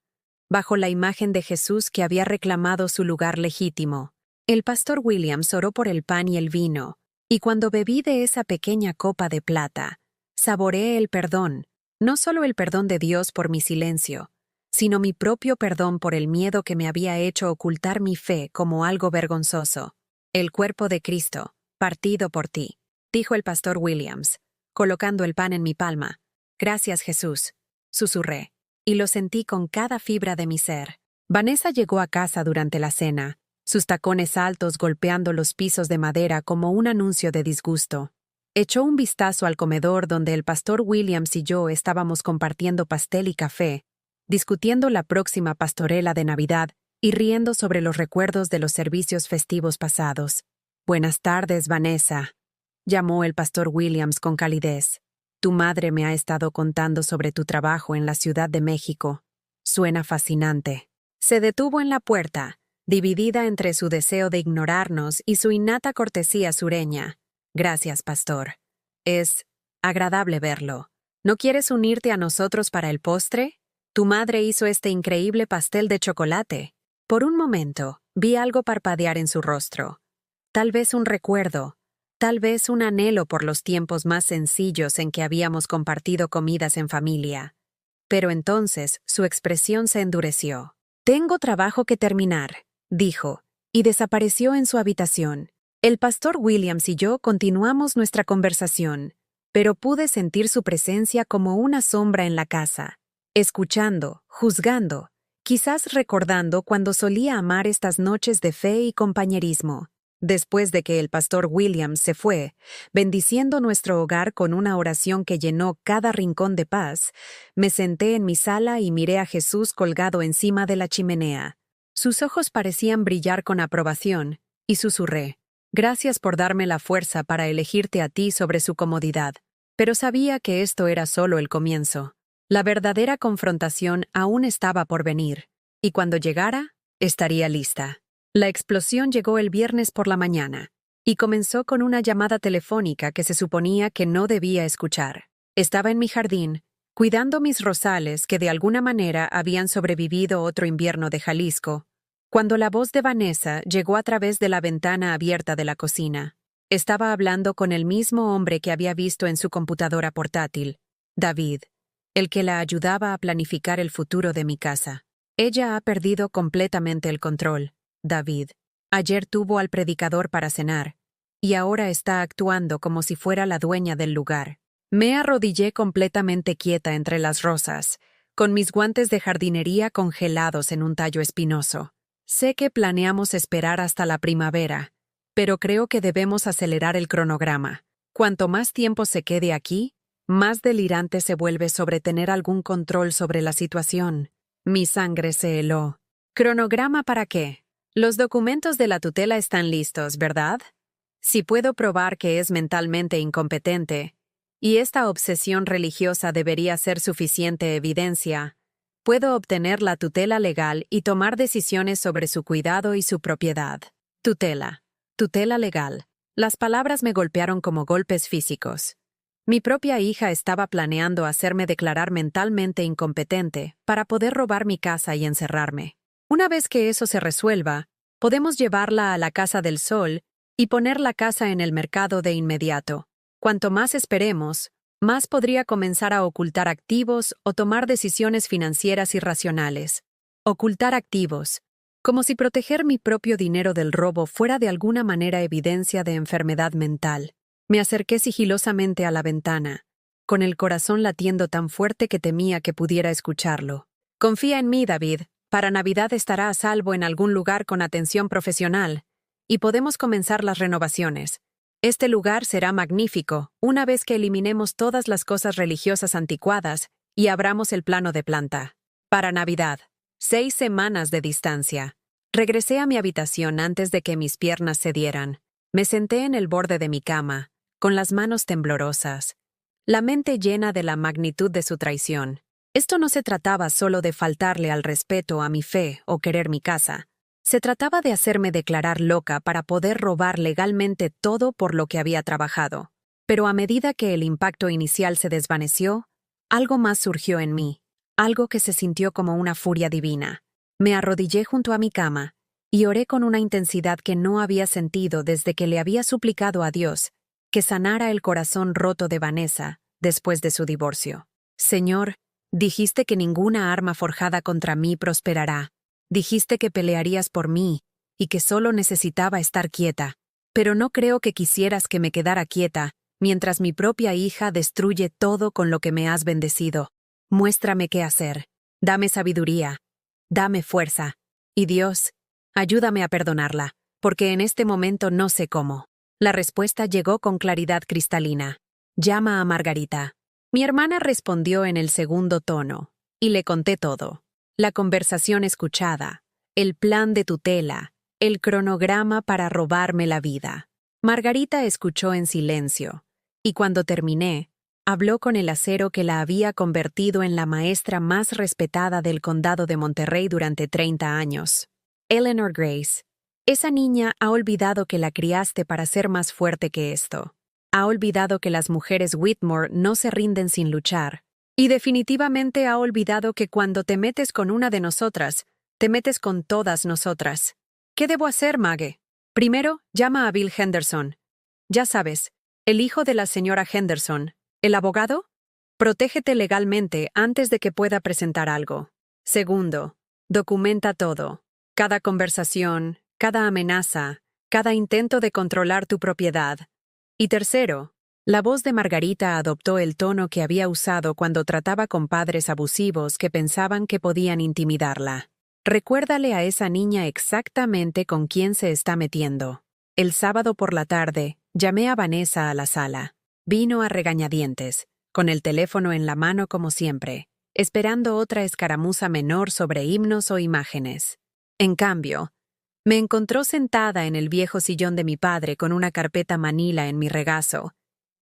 bajo la imagen de Jesús que había reclamado su lugar legítimo. El pastor Williams oró por el pan y el vino, y cuando bebí de esa pequeña copa de plata, saboreé el perdón, no solo el perdón de Dios por mi silencio, sino mi propio perdón por el miedo que me había hecho ocultar mi fe como algo vergonzoso. «El cuerpo de Cristo, partido por ti», dijo el pastor Williams, colocando el pan en mi palma. «Gracias, Jesús», susurré, y lo sentí con cada fibra de mi ser. Vanessa llegó a casa durante la cena, sus tacones altos golpeando los pisos de madera como un anuncio de disgusto. Echó un vistazo al comedor donde el pastor Williams y yo estábamos compartiendo pastel y café, discutiendo la próxima pastorela de Navidad y riendo sobre los recuerdos de los servicios festivos pasados. «Buenas tardes, Vanessa», llamó el pastor Williams con calidez. «Tu madre me ha estado contando sobre tu trabajo en la Ciudad de México. Suena fascinante». Se detuvo en la puerta, dividida entre su deseo de ignorarnos y su innata cortesía sureña. «Gracias, pastor. Es agradable verlo. ¿No quieres unirte a nosotros para el postre? Tu madre hizo este increíble pastel de chocolate». Por un momento, vi algo parpadear en su rostro. Tal vez un recuerdo, tal vez un anhelo por los tiempos más sencillos en que habíamos compartido comidas en familia. Pero entonces su expresión se endureció. «Tengo trabajo que terminar», dijo, y desapareció en su habitación. El pastor Williams y yo continuamos nuestra conversación, pero pude sentir su presencia como una sombra en la casa, escuchando, juzgando, quizás recordando cuando solía amar estas noches de fe y compañerismo. Después de que el pastor Williams se fue, bendiciendo nuestro hogar con una oración que llenó cada rincón de paz, me senté en mi sala y miré a Jesús colgado encima de la chimenea. Sus ojos parecían brillar con aprobación, y susurré: «Gracias por darme la fuerza para elegirte a ti sobre su comodidad». Pero sabía que esto era solo el comienzo. La verdadera confrontación aún estaba por venir, y cuando llegara, estaría lista. La explosión llegó el viernes por la mañana, y comenzó con una llamada telefónica que se suponía que no debía escuchar. Estaba en mi jardín, cuidando mis rosales que de alguna manera habían sobrevivido otro invierno de Jalisco, cuando la voz de Vanessa llegó a través de la ventana abierta de la cocina. Estaba hablando con el mismo hombre que había visto en su computadora portátil, David, el que la ayudaba a planificar el futuro de mi casa. «Ella ha perdido completamente el control, David. Ayer tuvo al predicador para cenar, y ahora está actuando como si fuera la dueña del lugar». Me arrodillé completamente quieta entre las rosas, con mis guantes de jardinería congelados en un tallo espinoso. Sé que planeamos esperar hasta la primavera, pero creo que debemos acelerar el cronograma. Cuanto más tiempo se quede aquí, más delirante se vuelve sobre tener algún control sobre la situación. Mi sangre se heló. ¿Cronograma para qué? Los documentos de la tutela están listos, ¿verdad? Si puedo probar que es mentalmente incompetente, y esta obsesión religiosa debería ser suficiente evidencia, puedo obtener la tutela legal y tomar decisiones sobre su cuidado y su propiedad. Tutela. Tutela legal. Las palabras me golpearon como golpes físicos. Mi propia hija estaba planeando hacerme declarar mentalmente incompetente para poder robar mi casa y encerrarme. Una vez que eso se resuelva, podemos llevarla a la Casa del Sol y poner la casa en el mercado de inmediato. Cuanto más esperemos, más podría comenzar a ocultar activos o tomar decisiones financieras irracionales. Ocultar activos. como si proteger mi propio dinero del robo fuera de alguna manera evidencia de enfermedad mental. Me acerqué sigilosamente a la ventana, con el corazón latiendo tan fuerte que temía que pudiera escucharlo. Confía en mí, David. Para Navidad estará a salvo en algún lugar con atención profesional, y podemos comenzar las renovaciones. Este lugar será magnífico una vez que eliminemos todas las cosas religiosas anticuadas y abramos el plano de planta. Para Navidad. 6 semanas de distancia. Regresé a mi habitación antes de que mis piernas cedieran. Me senté en el borde de mi cama, con las manos temblorosas, la mente llena de la magnitud de su traición. Esto no se trataba solo de faltarle al respeto a mi fe o querer mi casa. Se trataba de hacerme declarar loca para poder robar legalmente todo por lo que había trabajado. Pero a medida que el impacto inicial se desvaneció, algo más surgió en mí, algo que se sintió como una furia divina. Me arrodillé junto a mi cama y oré con una intensidad que no había sentido desde que le había suplicado a Dios que sanara el corazón roto de Vanessa después de su divorcio. Señor, dijiste que ninguna arma forjada contra mí prosperará. Dijiste que pelearías por mí y que solo necesitaba estar quieta. Pero no creo que quisieras que me quedara quieta mientras mi propia hija destruye todo con lo que me has bendecido. Muéstrame qué hacer. Dame sabiduría. Dame fuerza. Y Dios, ayúdame a perdonarla, porque en este momento no sé cómo. La respuesta llegó con claridad cristalina. Llama a Margarita. Mi hermana respondió en el segundo tono, y le conté todo. La conversación escuchada, el plan de tutela, el cronograma para robarme la vida. Margarita escuchó en silencio, y cuando terminé, habló con el acero que la había convertido en la maestra más respetada del condado de Monterrey durante 30 años. Eleanor Grace. Esa niña ha olvidado que la criaste para ser más fuerte que esto. Ha olvidado que las mujeres Whitmore no se rinden sin luchar. Y definitivamente ha olvidado que cuando te metes con una de nosotras, te metes con todas nosotras. ¿Qué debo hacer, Maggie? Primero, llama a Bill Henderson. Ya sabes, el hijo de la señora Henderson. ¿El abogado? Protégete legalmente antes de que pueda presentar algo. Segundo, documenta todo. Cada conversación, cada amenaza, cada intento de controlar tu propiedad. Y tercero, la voz de Margarita adoptó el tono que había usado cuando trataba con padres abusivos que pensaban que podían intimidarla. Recuérdale a esa niña exactamente con quién se está metiendo. El sábado por la tarde, llamé a Vanessa a la sala. Vino a regañadientes, con el teléfono en la mano como siempre, esperando otra escaramuza menor sobre himnos o imágenes. En cambio, me encontró sentada en el viejo sillón de mi padre con una carpeta manila en mi regazo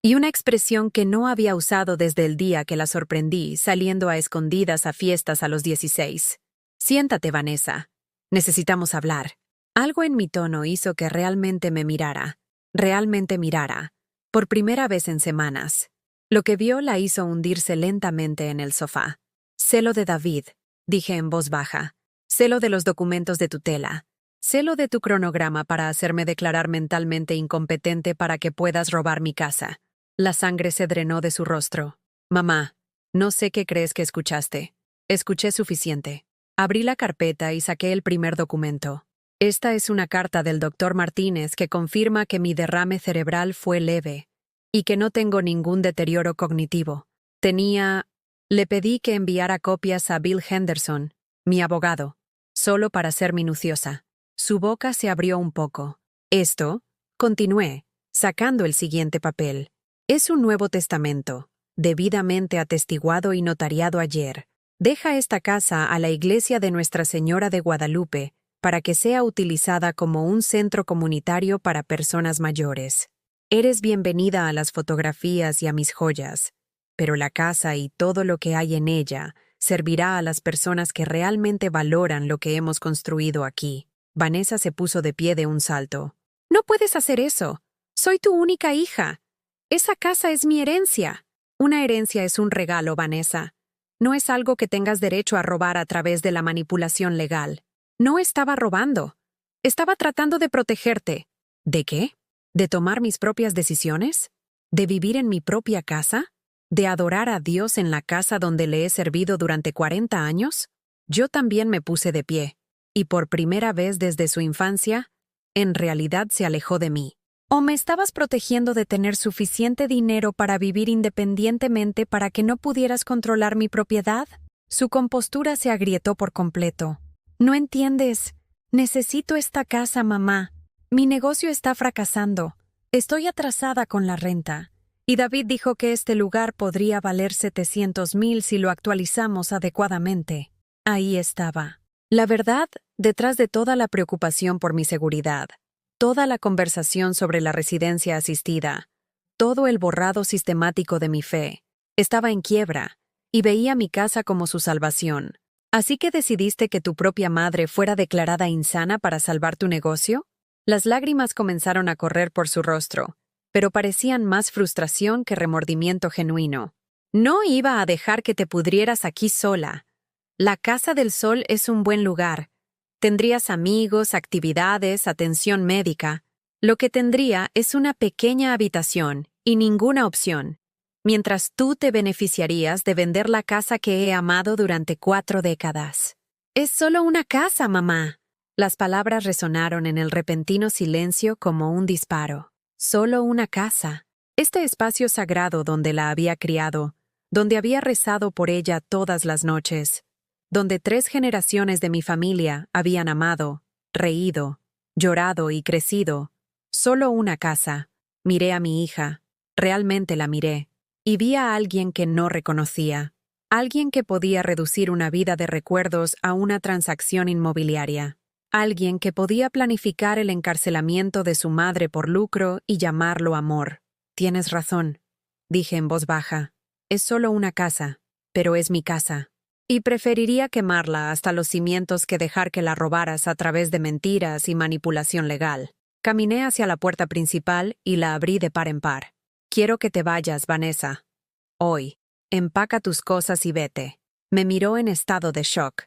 y una expresión que no había usado desde el día que la sorprendí saliendo a escondidas a fiestas a los 16. Siéntate, Vanessa. Necesitamos hablar. Algo en mi tono hizo que realmente me mirara. Realmente mirara. Por primera vez en semanas. Lo que vio la hizo hundirse lentamente en el sofá. Celo de David, dije en voz baja. Celo de los documentos de tutela. Celo de tu cronograma para hacerme declarar mentalmente incompetente para que puedas robar mi casa. La sangre se drenó de su rostro. Mamá, no sé qué crees que escuchaste. Escuché suficiente. Abrí la carpeta y saqué el primer documento. Esta es una carta del doctor Martínez que confirma que mi derrame cerebral fue leve y que no tengo ningún deterioro cognitivo. Le pedí que enviara copias a Bill Henderson, mi abogado, solo para ser minuciosa. Su boca se abrió un poco. Esto, continué, sacando el siguiente papel. Es un Nuevo Testamento, debidamente atestiguado y notariado ayer. Deja esta casa a la iglesia de Nuestra Señora de Guadalupe para que sea utilizada como un centro comunitario para personas mayores. Eres bienvenida a las fotografías y a mis joyas, pero la casa y todo lo que hay en ella servirá a las personas que realmente valoran lo que hemos construido aquí. Vanessa se puso de pie de un salto. No puedes hacer eso. Soy tu única hija. Esa casa es mi herencia. Una herencia es un regalo, Vanessa. No es algo que tengas derecho a robar a través de la manipulación legal. No estaba robando. Estaba tratando de protegerte. ¿De qué? ¿De tomar mis propias decisiones? ¿De vivir en mi propia casa? ¿De adorar a Dios en la casa donde le he servido durante 40 años? Yo también me puse de pie. y por primera vez desde su infancia, en realidad se alejó de mí. ¿O me estabas protegiendo de tener suficiente dinero para vivir independientemente para que no pudieras controlar mi propiedad? Su compostura se agrietó por completo. No entiendes. Necesito esta casa, mamá. Mi negocio está fracasando. Estoy atrasada con la renta. Y David dijo que este lugar podría valer 700,000 si lo actualizamos adecuadamente. Ahí estaba. La verdad, detrás de toda la preocupación por mi seguridad, toda la conversación sobre la residencia asistida, todo el borrado sistemático de mi fe, estaba en quiebra, y veía mi casa como su salvación. ¿Así que decidiste que tu propia madre fuera declarada insana para salvar tu negocio? Las lágrimas comenzaron a correr por su rostro, pero parecían más frustración que remordimiento genuino. No iba a dejar que te pudrieras aquí sola. La Casa del Sol es un buen lugar. Tendrías amigos, actividades, atención médica. Lo que tendría es una pequeña habitación y ninguna opción, mientras tú te beneficiarías de vender la casa que he amado durante 4 décadas. Es solo una casa, mamá. Las palabras resonaron en el repentino silencio como un disparo. Solo una casa. Este espacio sagrado donde la había criado, donde había rezado por ella todas las noches, donde 3 generaciones de mi familia habían amado, reído, llorado y crecido. Solo una casa. Miré a mi hija. Realmente la miré. Y vi a alguien que no reconocía. Alguien que podía reducir una vida de recuerdos a una transacción inmobiliaria. Alguien que podía planificar el encarcelamiento de su madre por lucro y llamarlo amor. Tienes razón, dije en voz baja. Es solo una casa, pero es mi casa. Y preferiría quemarla hasta los cimientos que dejar que la robaras a través de mentiras y manipulación legal. Caminé hacia la puerta principal y la abrí de par en par. Quiero que te vayas, Vanessa. Hoy. Empaca tus cosas y vete. Me miró en estado de shock.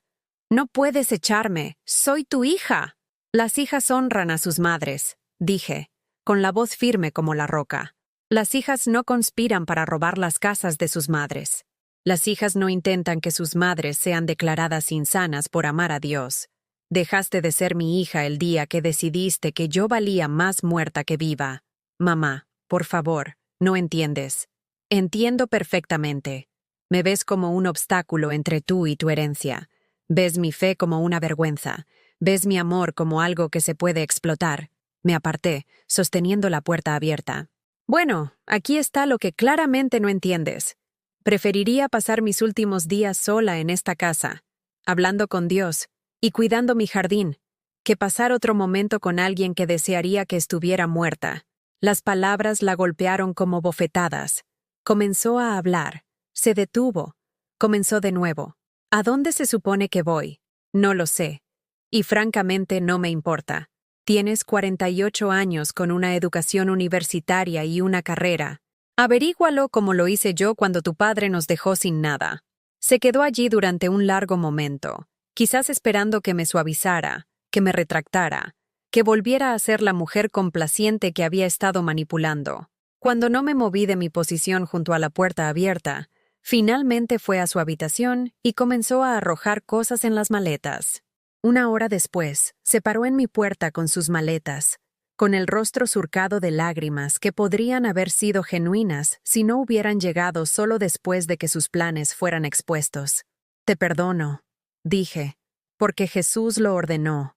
No puedes echarme. Soy tu hija. Las hijas honran a sus madres, dije, con la voz firme como la roca. Las hijas no conspiran para robar las casas de sus madres. Las hijas no intentan que sus madres sean declaradas insanas por amar a Dios. Dejaste de ser mi hija el día que decidiste que yo valía más muerta que viva. Mamá, por favor, no entiendes. Entiendo perfectamente. Me ves como un obstáculo entre tú y tu herencia. Ves mi fe como una vergüenza. Ves mi amor como algo que se puede explotar. Me aparté, sosteniendo la puerta abierta. Bueno, aquí está lo que claramente no entiendes. Preferiría pasar mis últimos días sola en esta casa, hablando con Dios y cuidando mi jardín, que pasar otro momento con alguien que desearía que estuviera muerta. Las palabras la golpearon como bofetadas. Comenzó a hablar. Se detuvo. Comenzó de nuevo. ¿A dónde se supone que voy? No lo sé. Y francamente no me importa. Tienes 48 años con una educación universitaria y una carrera. Averígualo como lo hice yo cuando tu padre nos dejó sin nada. Se quedó allí durante un largo momento, quizás esperando que me suavizara, que me retractara, que volviera a ser la mujer complaciente que había estado manipulando. Cuando no me moví de mi posición junto a la puerta abierta, finalmente fue a su habitación y comenzó a arrojar cosas en las maletas. 1 hora después, se paró en mi puerta con sus maletas, con el rostro surcado de lágrimas que podrían haber sido genuinas si no hubieran llegado solo después de que sus planes fueran expuestos. Te perdono, dije, porque Jesús lo ordenó,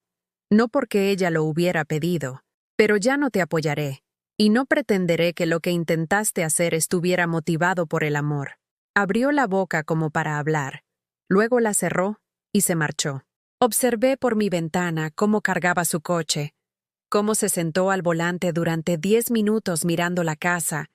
no porque ella lo hubiera pedido, pero ya no te apoyaré, y no pretenderé que lo que intentaste hacer estuviera motivado por el amor. Abrió la boca como para hablar, luego la cerró y se marchó. Observé por mi ventana cómo cargaba su coche, cómo se sentó al volante durante 10 minutos mirando la casa,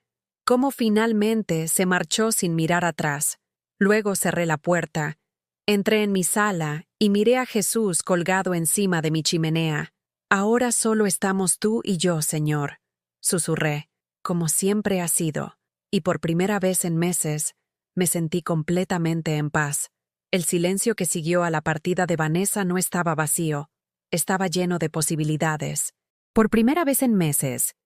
cómo finalmente se marchó sin mirar atrás. Luego cerré la puerta, entré en mi sala y miré a Jesús colgado encima de mi chimenea. Ahora solo estamos tú y yo, Señor, susurré, como siempre ha sido, y por primera vez en meses me sentí completamente en paz. El silencio que siguió a la partida de Vanessa no estaba vacío, estaba lleno de posibilidades. Por primera vez en meses,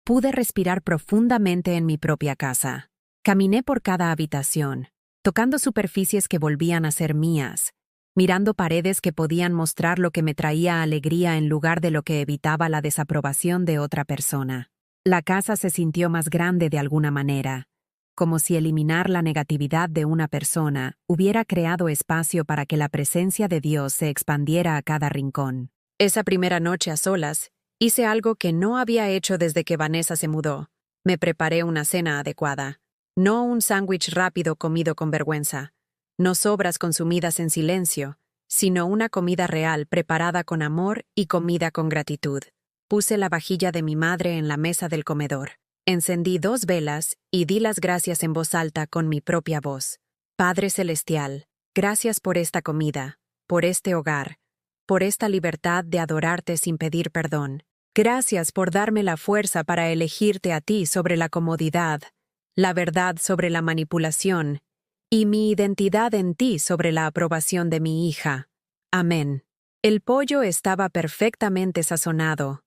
pude respirar profundamente en mi propia casa. Caminé por cada habitación, tocando superficies que volvían a ser mías, mirando paredes que podían mostrar lo que me traía alegría en lugar de lo que evitaba la desaprobación de otra persona. La casa se sintió más grande de alguna manera, como si eliminar la negatividad de una persona hubiera creado espacio para que la presencia de Dios se expandiera a cada rincón. Esa primera noche a solas, hice algo que no había hecho desde que Vanessa se mudó. Me preparé una cena adecuada. No un sándwich rápido comido con vergüenza. No sobras consumidas en silencio, sino una comida real preparada con amor y comida con gratitud. Puse la vajilla de mi madre en la mesa del comedor. Encendí 2 velas y di las gracias en voz alta con mi propia voz. Padre Celestial, gracias por esta comida, por este hogar, por esta libertad de adorarte sin pedir perdón. Gracias por darme la fuerza para elegirte a ti sobre la comodidad, la verdad sobre la manipulación, y mi identidad en ti sobre la aprobación de mi hija. Amén. El pollo estaba perfectamente sazonado.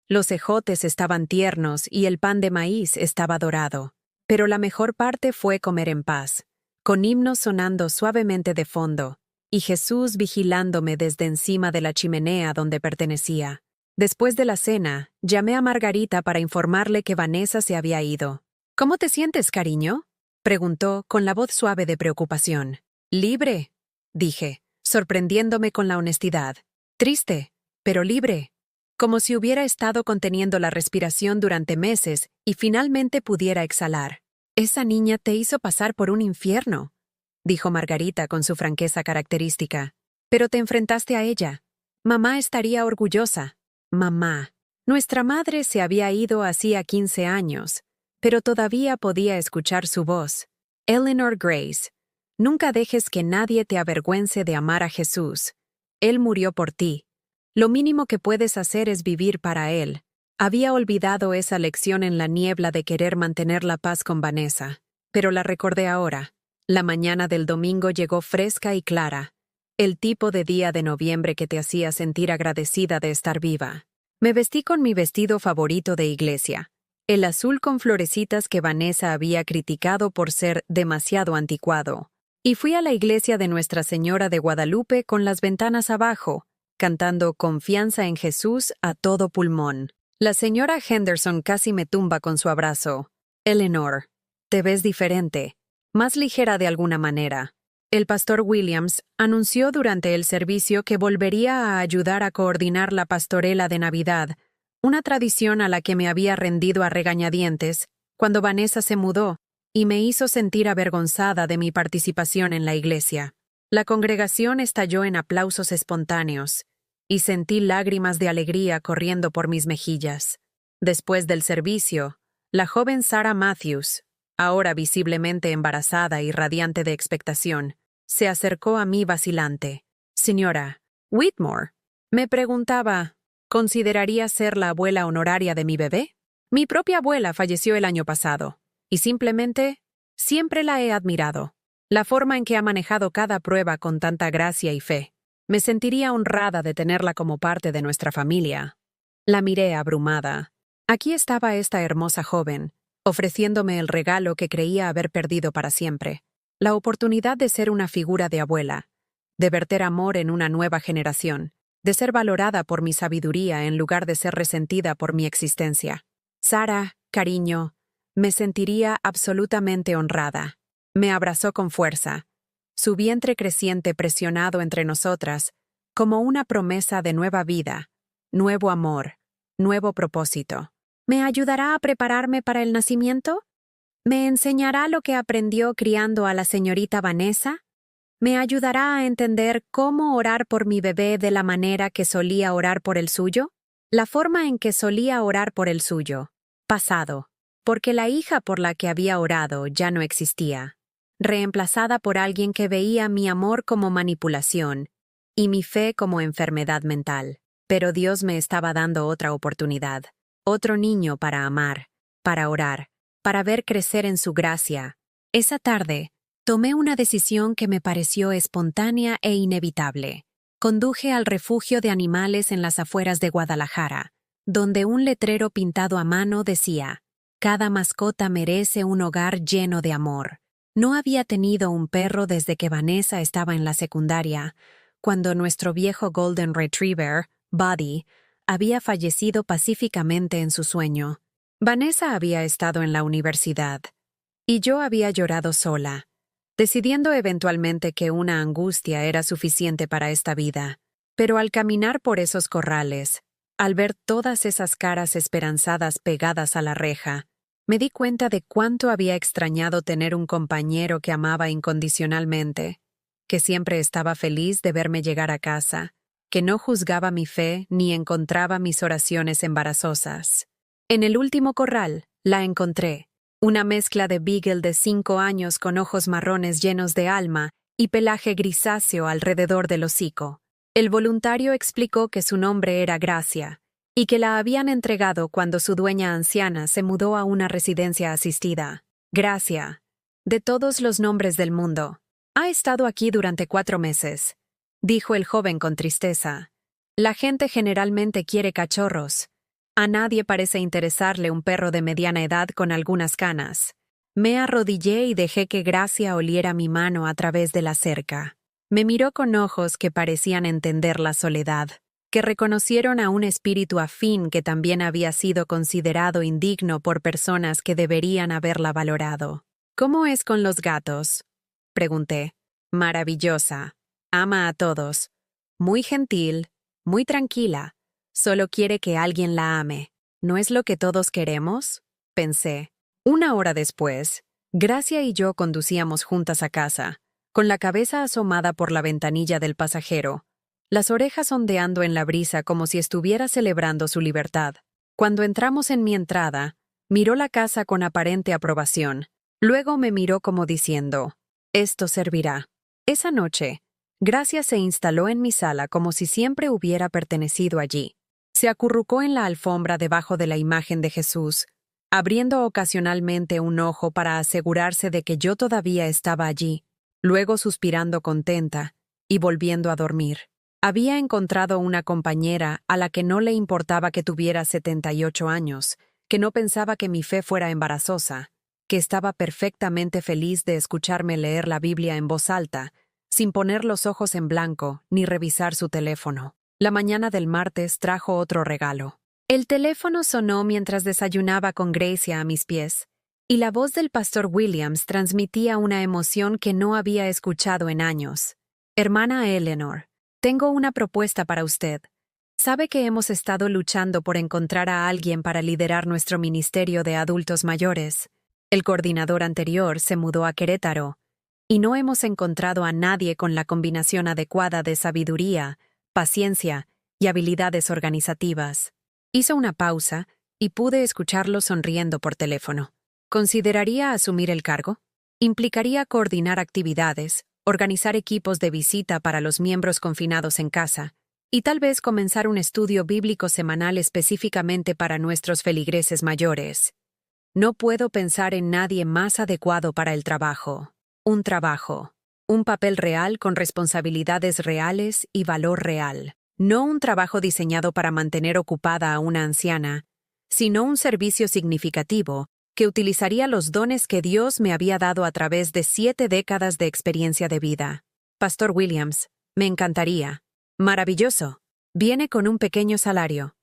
Los ejotes estaban tiernos y el pan de maíz estaba dorado. Pero la mejor parte fue comer en paz, con himnos sonando suavemente de fondo, y Jesús vigilándome desde encima de la chimenea donde pertenecía. Después de la cena, llamé a Margarita para informarle que Vanessa se había ido. ¿Cómo te sientes, cariño?, preguntó con la voz suave de preocupación. Libre, dije, sorprendiéndome con la honestidad. Triste, pero libre. Como si hubiera estado conteniendo la respiración durante meses y finalmente pudiera exhalar. Esa niña te hizo pasar por un infierno, dijo Margarita con su franqueza característica. Pero te enfrentaste a ella. Mamá estaría orgullosa. Mamá. Nuestra madre se había ido hacía 15 años, pero todavía podía escuchar su voz. Eleanor Grace. Nunca dejes que nadie te avergüence de amar a Jesús. Él murió por ti. Lo mínimo que puedes hacer es vivir para Él. Había olvidado esa lección en la niebla de querer mantener la paz con Vanessa, pero la recordé ahora. La mañana del domingo llegó fresca y clara, el tipo de día de noviembre que te hacía sentir agradecida de estar viva. Me vestí con mi vestido favorito de iglesia, el azul con florecitas que Vanessa había criticado por ser demasiado anticuado, y fui a la iglesia de Nuestra Señora de Guadalupe con las ventanas abajo, cantando Confianza en Jesús a todo pulmón. La señora Henderson casi me tumba con su abrazo. Eleanor, te ves diferente, más ligera de alguna manera. El pastor Williams anunció durante el servicio que volvería a ayudar a coordinar la pastorela de Navidad, una tradición a la que me había rendido a regañadientes cuando Vanessa se mudó y me hizo sentir avergonzada de mi participación en la iglesia. La congregación estalló en aplausos espontáneos, y sentí lágrimas de alegría corriendo por mis mejillas. Después del servicio, la joven Sarah Matthews, ahora visiblemente embarazada y radiante de expectación, se acercó a mí vacilante. Señora Whitmore, me preguntaba, ¿consideraría ser la abuela honoraria de mi bebé? Mi propia abuela falleció el año pasado, y simplemente, siempre la he admirado. La forma en que ha manejado cada prueba con tanta gracia y fe. Me sentiría honrada de tenerla como parte de nuestra familia. La miré abrumada. Aquí estaba esta hermosa joven, ofreciéndome el regalo que creía haber perdido para siempre. La oportunidad de ser una figura de abuela, de verter amor en una nueva generación, de ser valorada por mi sabiduría en lugar de ser resentida por mi existencia. Sara, cariño, me sentiría absolutamente honrada. Me abrazó con fuerza, su vientre creciente presionado entre nosotras, como una promesa de nueva vida, nuevo amor, nuevo propósito. ¿Me ayudará a prepararme para el nacimiento? ¿Me enseñará lo que aprendió criando a la señorita Vanessa? ¿Me ayudará a entender cómo orar por mi bebé de la manera que solía orar por el suyo? La forma en que solía orar por el suyo. Pasado. Porque la hija por la que había orado ya no existía. Reemplazada por alguien que veía mi amor como manipulación y mi fe como enfermedad mental. Pero Dios me estaba dando otra oportunidad, otro niño para amar, para orar, para ver crecer en su gracia. Esa tarde, tomé una decisión que me pareció espontánea e inevitable. Conduje al refugio de animales en las afueras de Guadalajara, donde un letrero pintado a mano decía, «Cada mascota merece un hogar lleno de amor». No había tenido un perro desde que Vanessa estaba en la secundaria, cuando nuestro viejo Golden Retriever, Buddy, había fallecido pacíficamente en su sueño. Vanessa había estado en la universidad, y yo había llorado sola, decidiendo eventualmente que una angustia era suficiente para esta vida. Pero al caminar por esos corrales, al ver todas esas caras esperanzadas pegadas a la reja, me di cuenta de cuánto había extrañado tener un compañero que amaba incondicionalmente, que siempre estaba feliz de verme llegar a casa, que no juzgaba mi fe ni encontraba mis oraciones embarazosas. En el último corral, la encontré, una mezcla de beagle de 5 años con ojos marrones llenos de alma y pelaje grisáceo alrededor del hocico. El voluntario explicó que su nombre era Gracia y que la habían entregado cuando su dueña anciana se mudó a una residencia asistida. Gracia, de todos los nombres del mundo, ha estado aquí durante 4 meses, dijo el joven con tristeza. La gente generalmente quiere cachorros. A nadie parece interesarle un perro de mediana edad con algunas canas. Me arrodillé y dejé que Gracia oliera mi mano a través de la cerca. Me miró con ojos que parecían entender la soledad, que reconocieron a un espíritu afín que también había sido considerado indigno por personas que deberían haberla valorado. ¿Cómo es con los gatos?, pregunté. Maravillosa. Ama a todos. Muy gentil, muy tranquila. Solo quiere que alguien la ame. ¿No es lo que todos queremos?, pensé. 1 hora después, Gracia y yo conducíamos juntas a casa, con la cabeza asomada por la ventanilla del pasajero, las orejas ondeando en la brisa como si estuviera celebrando su libertad. Cuando entramos en mi entrada, miró la casa con aparente aprobación. Luego me miró como diciendo, «Esto servirá». Esa noche, Gracia se instaló en mi sala como si siempre hubiera pertenecido allí. Se acurrucó en la alfombra debajo de la imagen de Jesús, abriendo ocasionalmente un ojo para asegurarse de que yo todavía estaba allí, luego suspirando contenta y volviendo a dormir. Había encontrado una compañera a la que no le importaba que tuviera 78 años, que no pensaba que mi fe fuera embarazosa, que estaba perfectamente feliz de escucharme leer la Biblia en voz alta, sin poner los ojos en blanco ni revisar su teléfono. La mañana del martes trajo otro regalo. El teléfono sonó mientras desayunaba con Gracia a mis pies, y la voz del pastor Williams transmitía una emoción que no había escuchado en años. Hermana Eleanor, tengo una propuesta para usted. Sabe que hemos estado luchando por encontrar a alguien para liderar nuestro ministerio de adultos mayores. El coordinador anterior se mudó a Querétaro, y no hemos encontrado a nadie con la combinación adecuada de sabiduría, paciencia y habilidades organizativas. Hizo una pausa y pude escucharlo sonriendo por teléfono. ¿Consideraría asumir el cargo? Implicaría coordinar actividades, organizar equipos de visita para los miembros confinados en casa, y tal vez comenzar un estudio bíblico semanal específicamente para nuestros feligreses mayores. No puedo pensar en nadie más adecuado para el trabajo. Un trabajo. Un papel real con responsabilidades reales y valor real. No un trabajo diseñado para mantener ocupada a una anciana, sino un servicio significativo que utilizaría los dones que Dios me había dado a través de 7 décadas de experiencia de vida. Pastor Williams, me encantaría. Maravilloso. Viene con un pequeño salario.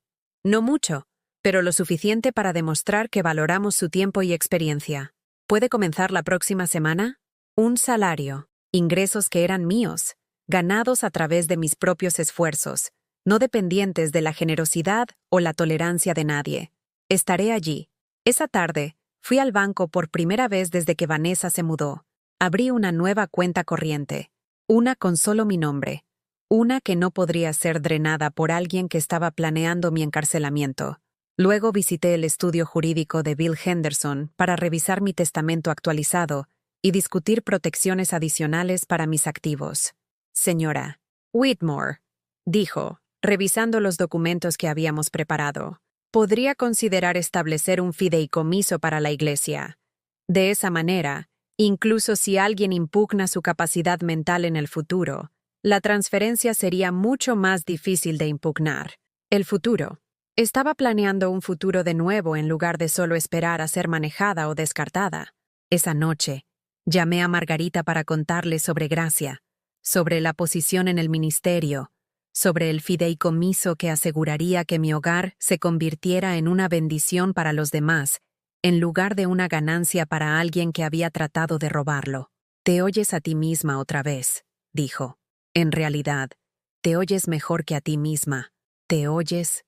No mucho, pero lo suficiente para demostrar que valoramos su tiempo y experiencia. ¿Puede comenzar la próxima semana? Un salario. Ingresos que eran míos, ganados a través de mis propios esfuerzos, no dependientes de la generosidad o la tolerancia de nadie. Estaré allí. Esa tarde, fui al banco por primera vez desde que Vanessa se mudó. Abrí una nueva cuenta corriente, una con solo mi nombre, una que no podría ser drenada por alguien que estaba planeando mi encarcelamiento. Luego visité el estudio jurídico de Bill Henderson para revisar mi testamento actualizado y discutir protecciones adicionales para mis activos. Señora Whitmore, dijo, revisando los documentos que habíamos preparado, podría considerar establecer un fideicomiso para la iglesia. De esa manera, incluso si alguien impugna su capacidad mental en el futuro, la transferencia sería mucho más difícil de impugnar. El futuro. Estaba planeando un futuro de nuevo en lugar de solo esperar a ser manejada o descartada. Esa noche, llamé a Margarita para contarle sobre Gracia, sobre la posición en el ministerio, sobre el fideicomiso que aseguraría que mi hogar se convirtiera en una bendición para los demás, en lugar de una ganancia para alguien que había tratado de robarlo. Te oyes a ti misma otra vez, dijo. En realidad, te oyes mejor que a ti misma. Te oyes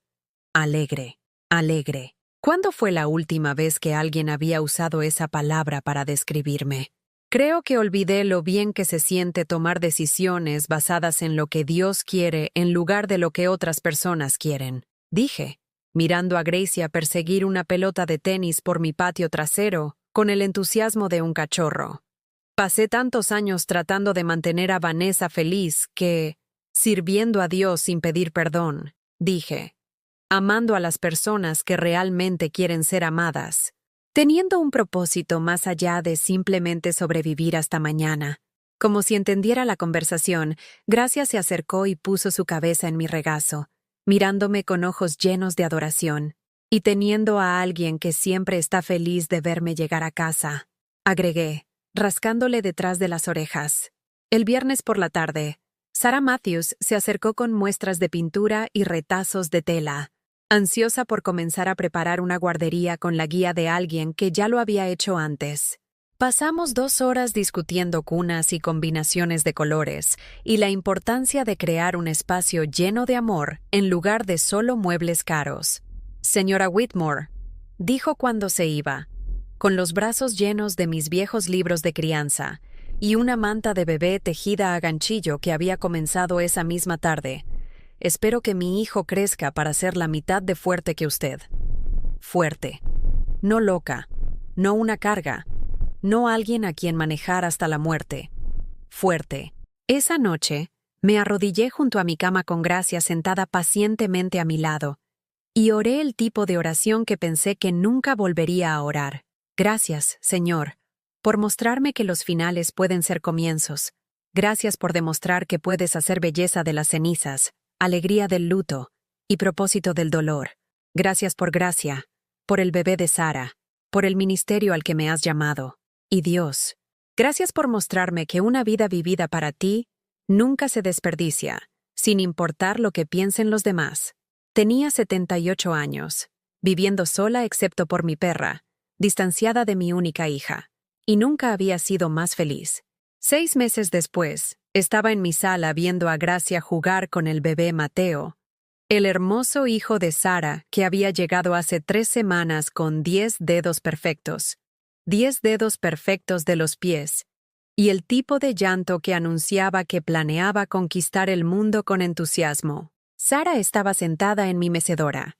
alegre, alegre. ¿Cuándo fue la última vez que alguien había usado esa palabra para describirme? Creo que olvidé lo bien que se siente tomar decisiones basadas en lo que Dios quiere en lugar de lo que otras personas quieren, dije, mirando a Gracia perseguir una pelota de tenis por mi patio trasero con el entusiasmo de un cachorro. Pasé tantos años tratando de mantener a Vanessa feliz que, sirviendo a Dios sin pedir perdón, dije, amando a las personas que realmente quieren ser amadas, teniendo un propósito más allá de simplemente sobrevivir hasta mañana. Como si entendiera la conversación, Gracia se acercó y puso su cabeza en mi regazo, mirándome con ojos llenos de adoración, y teniendo a alguien que siempre está feliz de verme llegar a casa, agregué, rascándole detrás de las orejas. El viernes por la tarde, Sarah Matthews se acercó con muestras de pintura y retazos de tela, ansiosa por comenzar a preparar una guardería con la guía de alguien que ya lo había hecho antes. Pasamos 2 horas discutiendo cunas y combinaciones de colores, y la importancia de crear un espacio lleno de amor en lugar de solo muebles caros. Señora Whitmore, dijo cuando se iba, con los brazos llenos de mis viejos libros de crianza, y una manta de bebé tejida a ganchillo que había comenzado esa misma tarde. Espero que mi hijo crezca para ser la mitad de fuerte que usted. Fuerte. No loca. No una carga. No alguien a quien manejar hasta la muerte. Fuerte. Esa noche, me arrodillé junto a mi cama con Gracia sentada pacientemente a mi lado, y oré el tipo de oración que pensé que nunca volvería a orar. Gracias, Señor, por mostrarme que los finales pueden ser comienzos. Gracias por demostrar que puedes hacer belleza de las cenizas, alegría del luto y propósito del dolor. Gracias por Gracia, por el bebé de Sara, por el ministerio al que me has llamado. Y Dios, gracias por mostrarme que una vida vivida para ti nunca se desperdicia, sin importar lo que piensen los demás. Tenía 78 años, viviendo sola excepto por mi perra, distanciada de mi única hija, y nunca había sido más feliz. 6 meses después, estaba en mi sala viendo a Gracia jugar con el bebé Mateo, el hermoso hijo de Sara que había llegado hace 3 semanas con 10 dedos perfectos. 10 dedos perfectos de los pies, y el tipo de llanto que anunciaba que planeaba conquistar el mundo con entusiasmo. Sara estaba sentada en mi mecedora,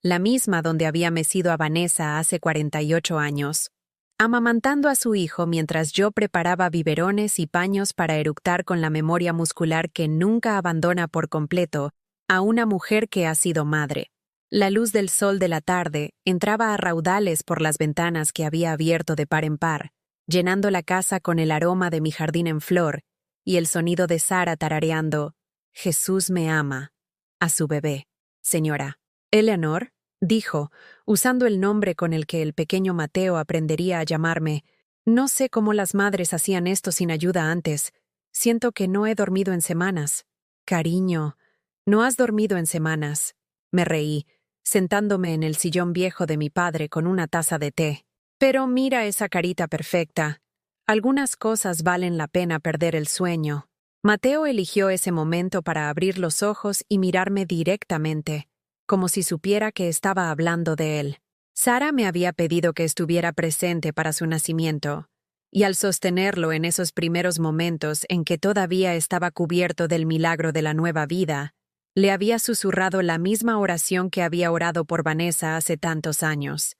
la misma donde había mecido a Vanessa hace 48 años, amamantando a su hijo mientras yo preparaba biberones y paños para eructar con la memoria muscular que nunca abandona por completo a una mujer que ha sido madre. La luz del sol de la tarde entraba a raudales por las ventanas que había abierto de par en par, llenando la casa con el aroma de mi jardín en flor y el sonido de Sara tarareando «Jesús me ama» a su bebé. «Señora Eleanor», dijo, usando el nombre con el que el pequeño Mateo aprendería a llamarme. «No sé cómo las madres hacían esto sin ayuda antes. Siento que no he dormido en semanas». «Cariño, no has dormido en semanas». Me reí, sentándome en el sillón viejo de mi padre con una taza de té. «Pero mira esa carita perfecta. Algunas cosas valen la pena perder el sueño». Mateo eligió ese momento para abrir los ojos y mirarme directamente, como si supiera que estaba hablando de él. Sara me había pedido que estuviera presente para su nacimiento, y al sostenerlo en esos primeros momentos en que todavía estaba cubierto del milagro de la nueva vida, le había susurrado la misma oración que había orado por Vanessa hace tantos años.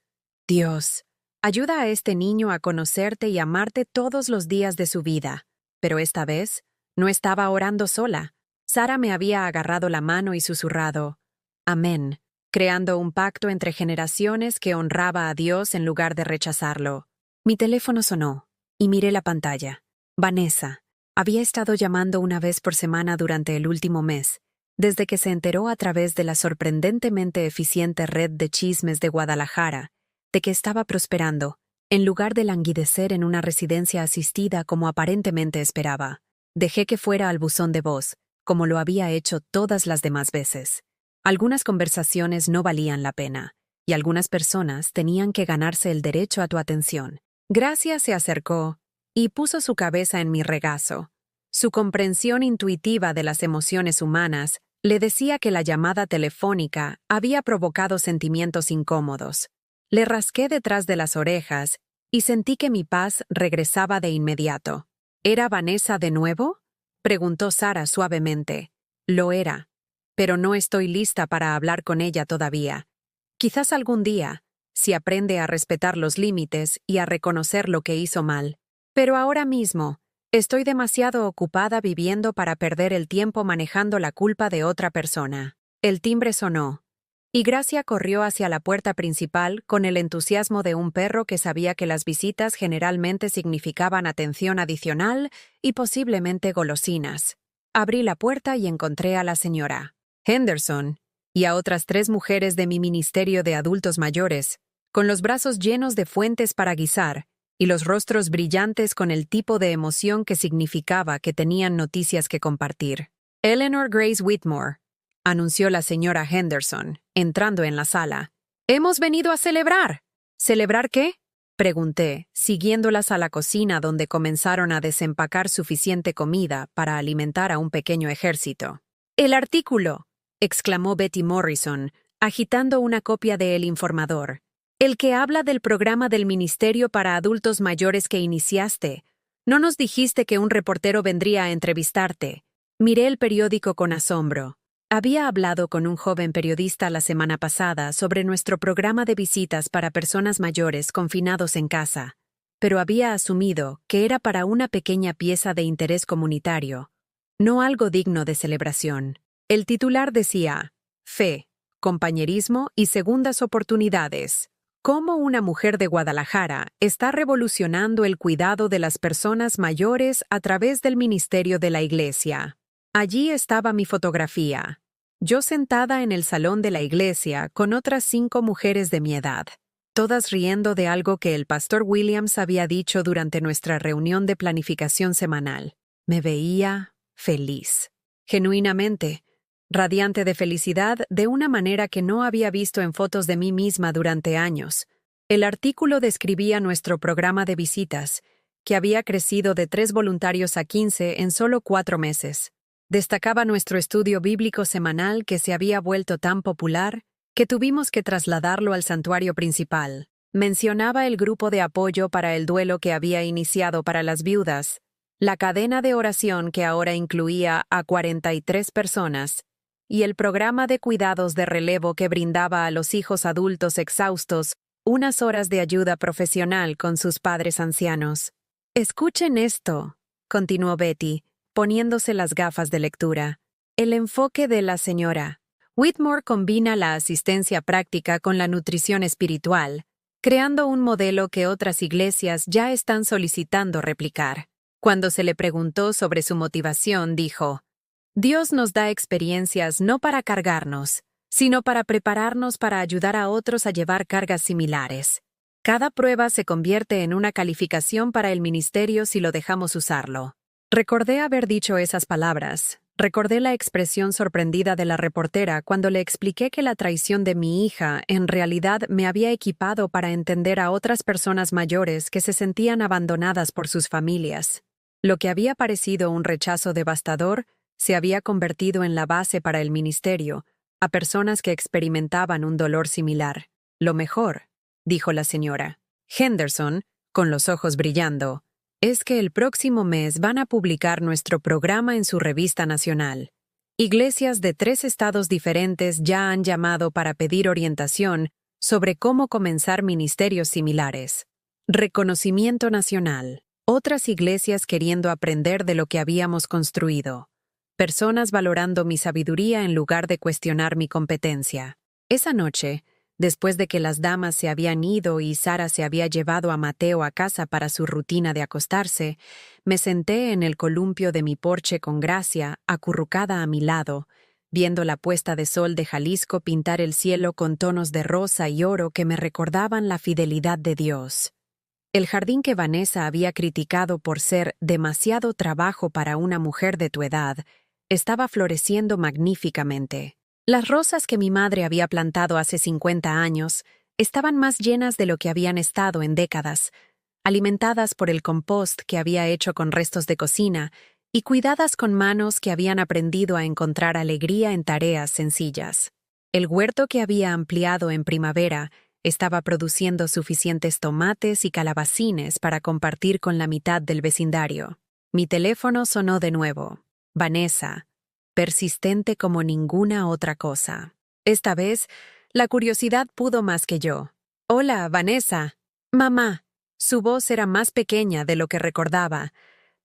«Dios, ayuda a este niño a conocerte y amarte todos los días de su vida». Pero esta vez, no estaba orando sola. Sara me había agarrado la mano y susurrado «Amén», creando un pacto entre generaciones que honraba a Dios en lugar de rechazarlo. Mi teléfono sonó, y miré la pantalla. Vanessa. Había estado llamando una vez por semana durante el último mes, desde que se enteró a través de la sorprendentemente eficiente red de chismes de Guadalajara, de que estaba prosperando, en lugar de languidecer en una residencia asistida como aparentemente esperaba. Dejé que fuera al buzón de voz, como lo había hecho todas las demás veces. Algunas conversaciones no valían la pena, y algunas personas tenían que ganarse el derecho a tu atención. Gracia se acercó y puso su cabeza en mi regazo. Su comprensión intuitiva de las emociones humanas le decía que la llamada telefónica había provocado sentimientos incómodos. Le rasqué detrás de las orejas y sentí que mi paz regresaba de inmediato. ¿Era Vanessa de nuevo?, preguntó Sara suavemente. Lo era, pero no estoy lista para hablar con ella todavía. Quizás algún día, si aprende a respetar los límites y a reconocer lo que hizo mal. Pero ahora mismo, estoy demasiado ocupada viviendo para perder el tiempo manejando la culpa de otra persona. El timbre sonó, y Gracia corrió hacia la puerta principal con el entusiasmo de un perro que sabía que las visitas generalmente significaban atención adicional y posiblemente golosinas. Abrí la puerta y encontré a la señora Henderson y a otras 3 mujeres de mi ministerio de adultos mayores, con los brazos llenos de fuentes para guisar y los rostros brillantes con el tipo de emoción que significaba que tenían noticias que compartir. Eleanor Grace Whitmore, anunció la señora Henderson, entrando en la sala. «¡Hemos venido a celebrar!» ¿Celebrar qué?, pregunté, siguiéndolas a la cocina donde comenzaron a desempacar suficiente comida para alimentar a un pequeño ejército. «El artículo», exclamó Betty Morrison, agitando una copia de El Informador. «El que habla del programa del Ministerio para Adultos Mayores que iniciaste. No nos dijiste que un reportero vendría a entrevistarte». Miré el periódico con asombro. Había hablado con un joven periodista la semana pasada sobre nuestro programa de visitas para personas mayores confinados en casa, pero había asumido que era para una pequeña pieza de interés comunitario, no algo digno de celebración. El titular decía: «Fe, compañerismo y segundas oportunidades. Cómo una mujer de Guadalajara está revolucionando el cuidado de las personas mayores a través del ministerio de la iglesia». Allí estaba mi fotografía. Yo sentada en el salón de la iglesia con otras 5 mujeres de mi edad, todas riendo de algo que el pastor Williams había dicho durante nuestra reunión de planificación semanal. Me veía feliz, genuinamente, radiante de felicidad de una manera que no había visto en fotos de mí misma durante años. El artículo describía nuestro programa de visitas, que había crecido de 3 voluntarios a 15 en solo 4 meses. Destacaba nuestro estudio bíblico semanal que se había vuelto tan popular que tuvimos que trasladarlo al santuario principal. Mencionaba el grupo de apoyo para el duelo que había iniciado para las viudas, la cadena de oración que ahora incluía a 43 personas, y el programa de cuidados de relevo que brindaba a los hijos adultos exhaustos unas horas de ayuda profesional con sus padres ancianos. «Escuchen esto», continuó Betty, poniéndose las gafas de lectura. «El enfoque de la señora Whitmore combina la asistencia práctica con la nutrición espiritual, creando un modelo que otras iglesias ya están solicitando replicar». Cuando se le preguntó sobre su motivación, dijo: «Dios nos da experiencias no para cargarnos, sino para prepararnos para ayudar a otros a llevar cargas similares. Cada prueba se convierte en una calificación para el ministerio si lo dejamos usarlo». Recordé haber dicho esas palabras. Recordé la expresión sorprendida de la reportera cuando le expliqué que la traición de mi hija en realidad me había equipado para entender a otras personas mayores que se sentían abandonadas por sus familias. Lo que había parecido un rechazo devastador se había convertido en la base para el ministerio, a personas que experimentaban un dolor similar. «Lo mejor», dijo la señora Henderson, con los ojos brillando, «es que el próximo mes van a publicar nuestro programa en su revista nacional. Iglesias de 3 estados diferentes ya han llamado para pedir orientación sobre cómo comenzar ministerios similares. Reconocimiento nacional. Otras iglesias queriendo aprender de lo que habíamos construido. Personas valorando mi sabiduría en lugar de cuestionar mi competencia». Esa noche, después de que las damas se habían ido y Sara se había llevado a Mateo a casa para su rutina de acostarse, me senté en el columpio de mi porche con Gracia, acurrucada a mi lado, viendo la puesta de sol de Jalisco pintar el cielo con tonos de rosa y oro que me recordaban la fidelidad de Dios. El jardín que Vanessa había criticado por ser demasiado trabajo para una mujer de tu edad estaba floreciendo magníficamente. Las rosas que mi madre había plantado hace 50 años estaban más llenas de lo que habían estado en décadas, alimentadas por el compost que había hecho con restos de cocina y cuidadas con manos que habían aprendido a encontrar alegría en tareas sencillas. El huerto que había ampliado en primavera estaba produciendo suficientes tomates y calabacines para compartir con la mitad del vecindario. Mi teléfono sonó de nuevo. Vanessa, persistente como ninguna otra cosa. Esta vez, la curiosidad pudo más que yo. «Hola, Vanessa». «Mamá». Su voz era más pequeña de lo que recordaba,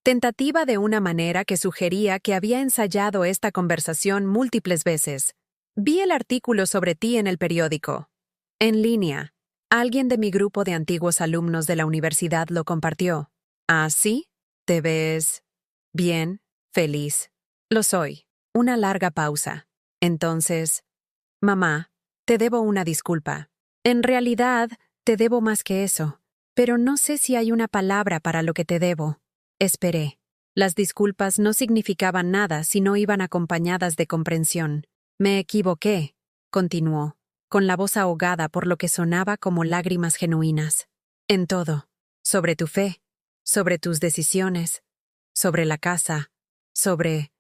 tentativa de una manera que sugería que había ensayado esta conversación múltiples veces. «Vi el artículo sobre ti en el periódico. En línea. Alguien de mi grupo de antiguos alumnos de la universidad lo compartió». «¿Ah, sí? ¿Te ves bien? Feliz?» «Lo soy». Una larga pausa. Entonces, «Mamá, te debo una disculpa. En realidad, te debo más que eso. Pero no sé si hay una palabra para lo que te debo». Esperé. Las disculpas no significaban nada si no iban acompañadas de comprensión. «Me equivoqué», continuó, con la voz ahogada por lo que sonaba como lágrimas genuinas. «En todo. Sobre tu fe, sobre tus decisiones, sobre la casa, sobre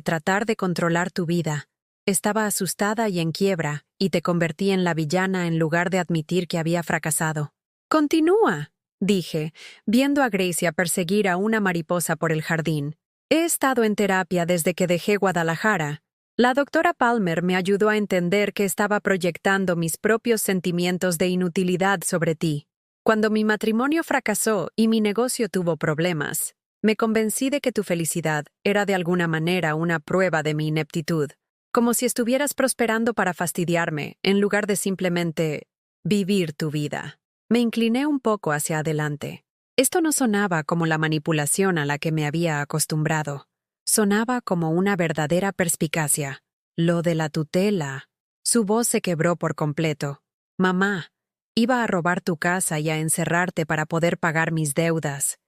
tratar de controlar tu vida. Estaba asustada y en quiebra, y te convertí en la villana en lugar de admitir que había fracasado». «Continúa», dije, viendo a Gracia perseguir a una mariposa por el jardín. «He estado en terapia desde que dejé Guadalajara. La doctora Palmer me ayudó a entender que estaba proyectando mis propios sentimientos de inutilidad sobre ti. Cuando mi matrimonio fracasó y mi negocio tuvo problemas, me convencí de que tu felicidad era de alguna manera una prueba de mi ineptitud, como si estuvieras prosperando para fastidiarme, en lugar de simplemente vivir tu vida». Me incliné un poco hacia adelante. Esto no sonaba como la manipulación a la que me había acostumbrado. Sonaba como una verdadera perspicacia. Lo de la tutela. Su voz se quebró por completo. «Mamá, iba a robar tu casa y a encerrarte para poder pagar mis deudas.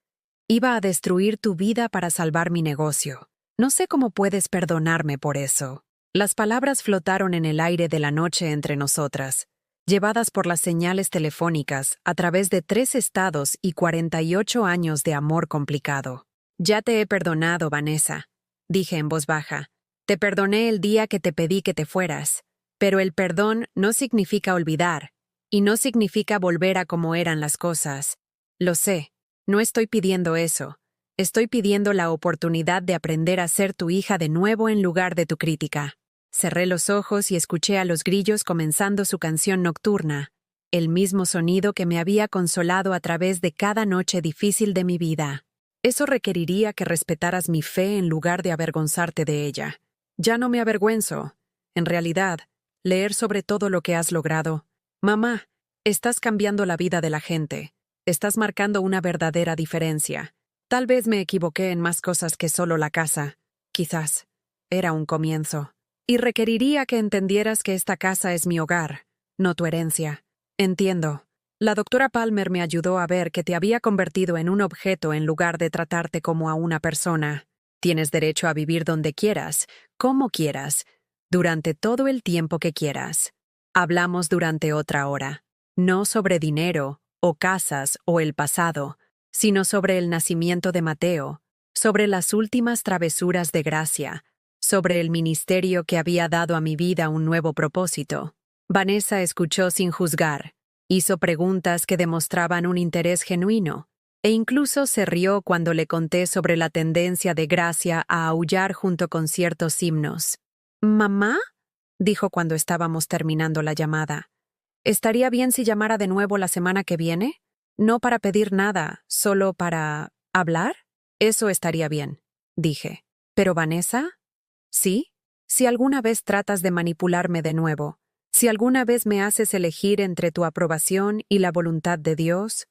Iba a destruir tu vida para salvar mi negocio. No sé cómo puedes perdonarme por eso». Las palabras flotaron en el aire de la noche entre nosotras, llevadas por las señales telefónicas a través de 3 estados y 48 años de amor complicado. «Ya te he perdonado, Vanessa», dije en voz baja. «Te perdoné el día que te pedí que te fueras. Pero el perdón no significa olvidar, y no significa volver a como eran las cosas. Lo sé, no estoy pidiendo eso. Estoy pidiendo la oportunidad de aprender a ser tu hija de nuevo en lugar de tu crítica». Cerré los ojos y escuché a los grillos comenzando su canción nocturna, el mismo sonido que me había consolado a través de cada noche difícil de mi vida. Eso requeriría que respetaras mi fe en lugar de avergonzarte de ella. Ya no me avergüenzo. En realidad, leer sobre todo lo que has logrado. Mamá, estás cambiando la vida de la gente. Estás marcando una verdadera diferencia. Tal vez me equivoqué en más cosas que solo la casa. Quizás. Era un comienzo. Y requeriría que entendieras que esta casa es mi hogar, no tu herencia. Entiendo. La doctora Palmer me ayudó a ver que te había convertido en un objeto en lugar de tratarte como a una persona. Tienes derecho a vivir donde quieras, como quieras, durante todo el tiempo que quieras. Hablamos durante otra hora. No sobre dinero, o casas, o el pasado, sino sobre el nacimiento de Mateo, sobre las últimas travesuras de Gracia, sobre el ministerio que había dado a mi vida un nuevo propósito. Vanessa escuchó sin juzgar, hizo preguntas que demostraban un interés genuino, e incluso se rió cuando le conté sobre la tendencia de Gracia a aullar junto con ciertos himnos. «¿Mamá?», dijo cuando estábamos terminando la llamada. «¿Estaría bien si llamara de nuevo la semana que viene? No para pedir nada, solo para hablar». «Eso estaría bien», dije. «¿Pero Vanessa?» «¿Sí? Si alguna vez tratas de manipularme de nuevo, si alguna vez me haces elegir entre tu aprobación y la voluntad de Dios,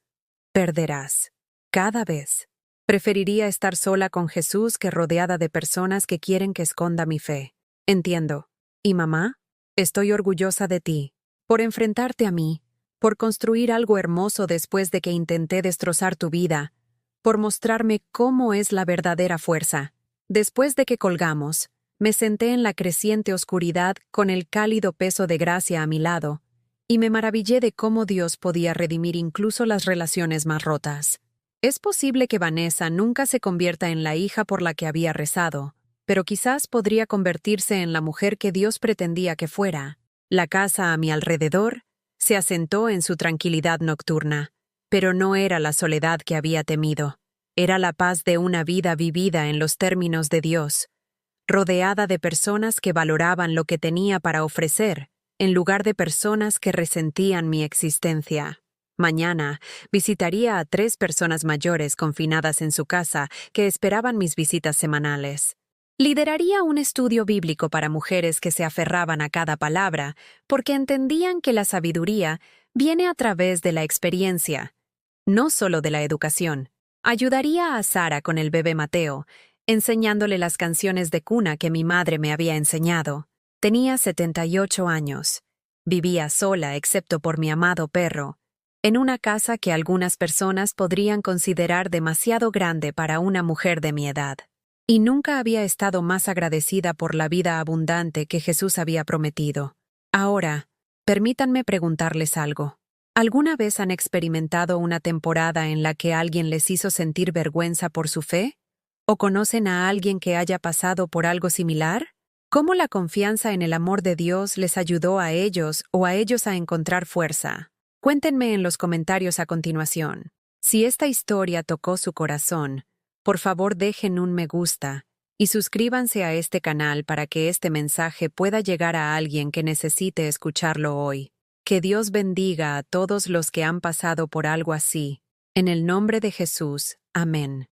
perderás. Cada vez. Preferiría estar sola con Jesús que rodeada de personas que quieren que esconda mi fe. Entiendo. ¿Y mamá? Estoy orgullosa de ti. Por enfrentarte a mí, por construir algo hermoso después de que intenté destrozar tu vida, por mostrarme cómo es la verdadera fuerza. Después de que colgamos, me senté en la creciente oscuridad con el cálido peso de gracia a mi lado, y me maravillé de cómo Dios podía redimir incluso las relaciones más rotas. Es posible que Vanessa nunca se convierta en la hija por la que había rezado, pero quizás podría convertirse en la mujer que Dios pretendía que fuera. La casa a mi alrededor se asentó en su tranquilidad nocturna, pero no era la soledad que había temido. Era la paz de una vida vivida en los términos de Dios, rodeada de personas que valoraban lo que tenía para ofrecer, en lugar de personas que resentían mi existencia. Mañana visitaría a 3 personas mayores confinadas en su casa que esperaban mis visitas semanales. Lideraría un estudio bíblico para mujeres que se aferraban a cada palabra, porque entendían que la sabiduría viene a través de la experiencia, no solo de la educación. Ayudaría a Sara con el bebé Mateo, enseñándole las canciones de cuna que mi madre me había enseñado. Tenía 78 años. Vivía sola excepto por mi amado perro, en una casa que algunas personas podrían considerar demasiado grande para una mujer de mi edad. Y nunca había estado más agradecida por la vida abundante que Jesús había prometido. Ahora, permítanme preguntarles algo. ¿Alguna vez han experimentado una temporada en la que alguien les hizo sentir vergüenza por su fe? ¿O conocen a alguien que haya pasado por algo similar? ¿Cómo la confianza en el amor de Dios les ayudó a ellos o a ellos a encontrar fuerza? Cuéntenme en los comentarios a continuación. Si esta historia tocó su corazón, por favor dejen un me gusta y suscríbanse a este canal para que este mensaje pueda llegar a alguien que necesite escucharlo hoy. Que Dios bendiga a todos los que han pasado por algo así. En el nombre de Jesús. Amén.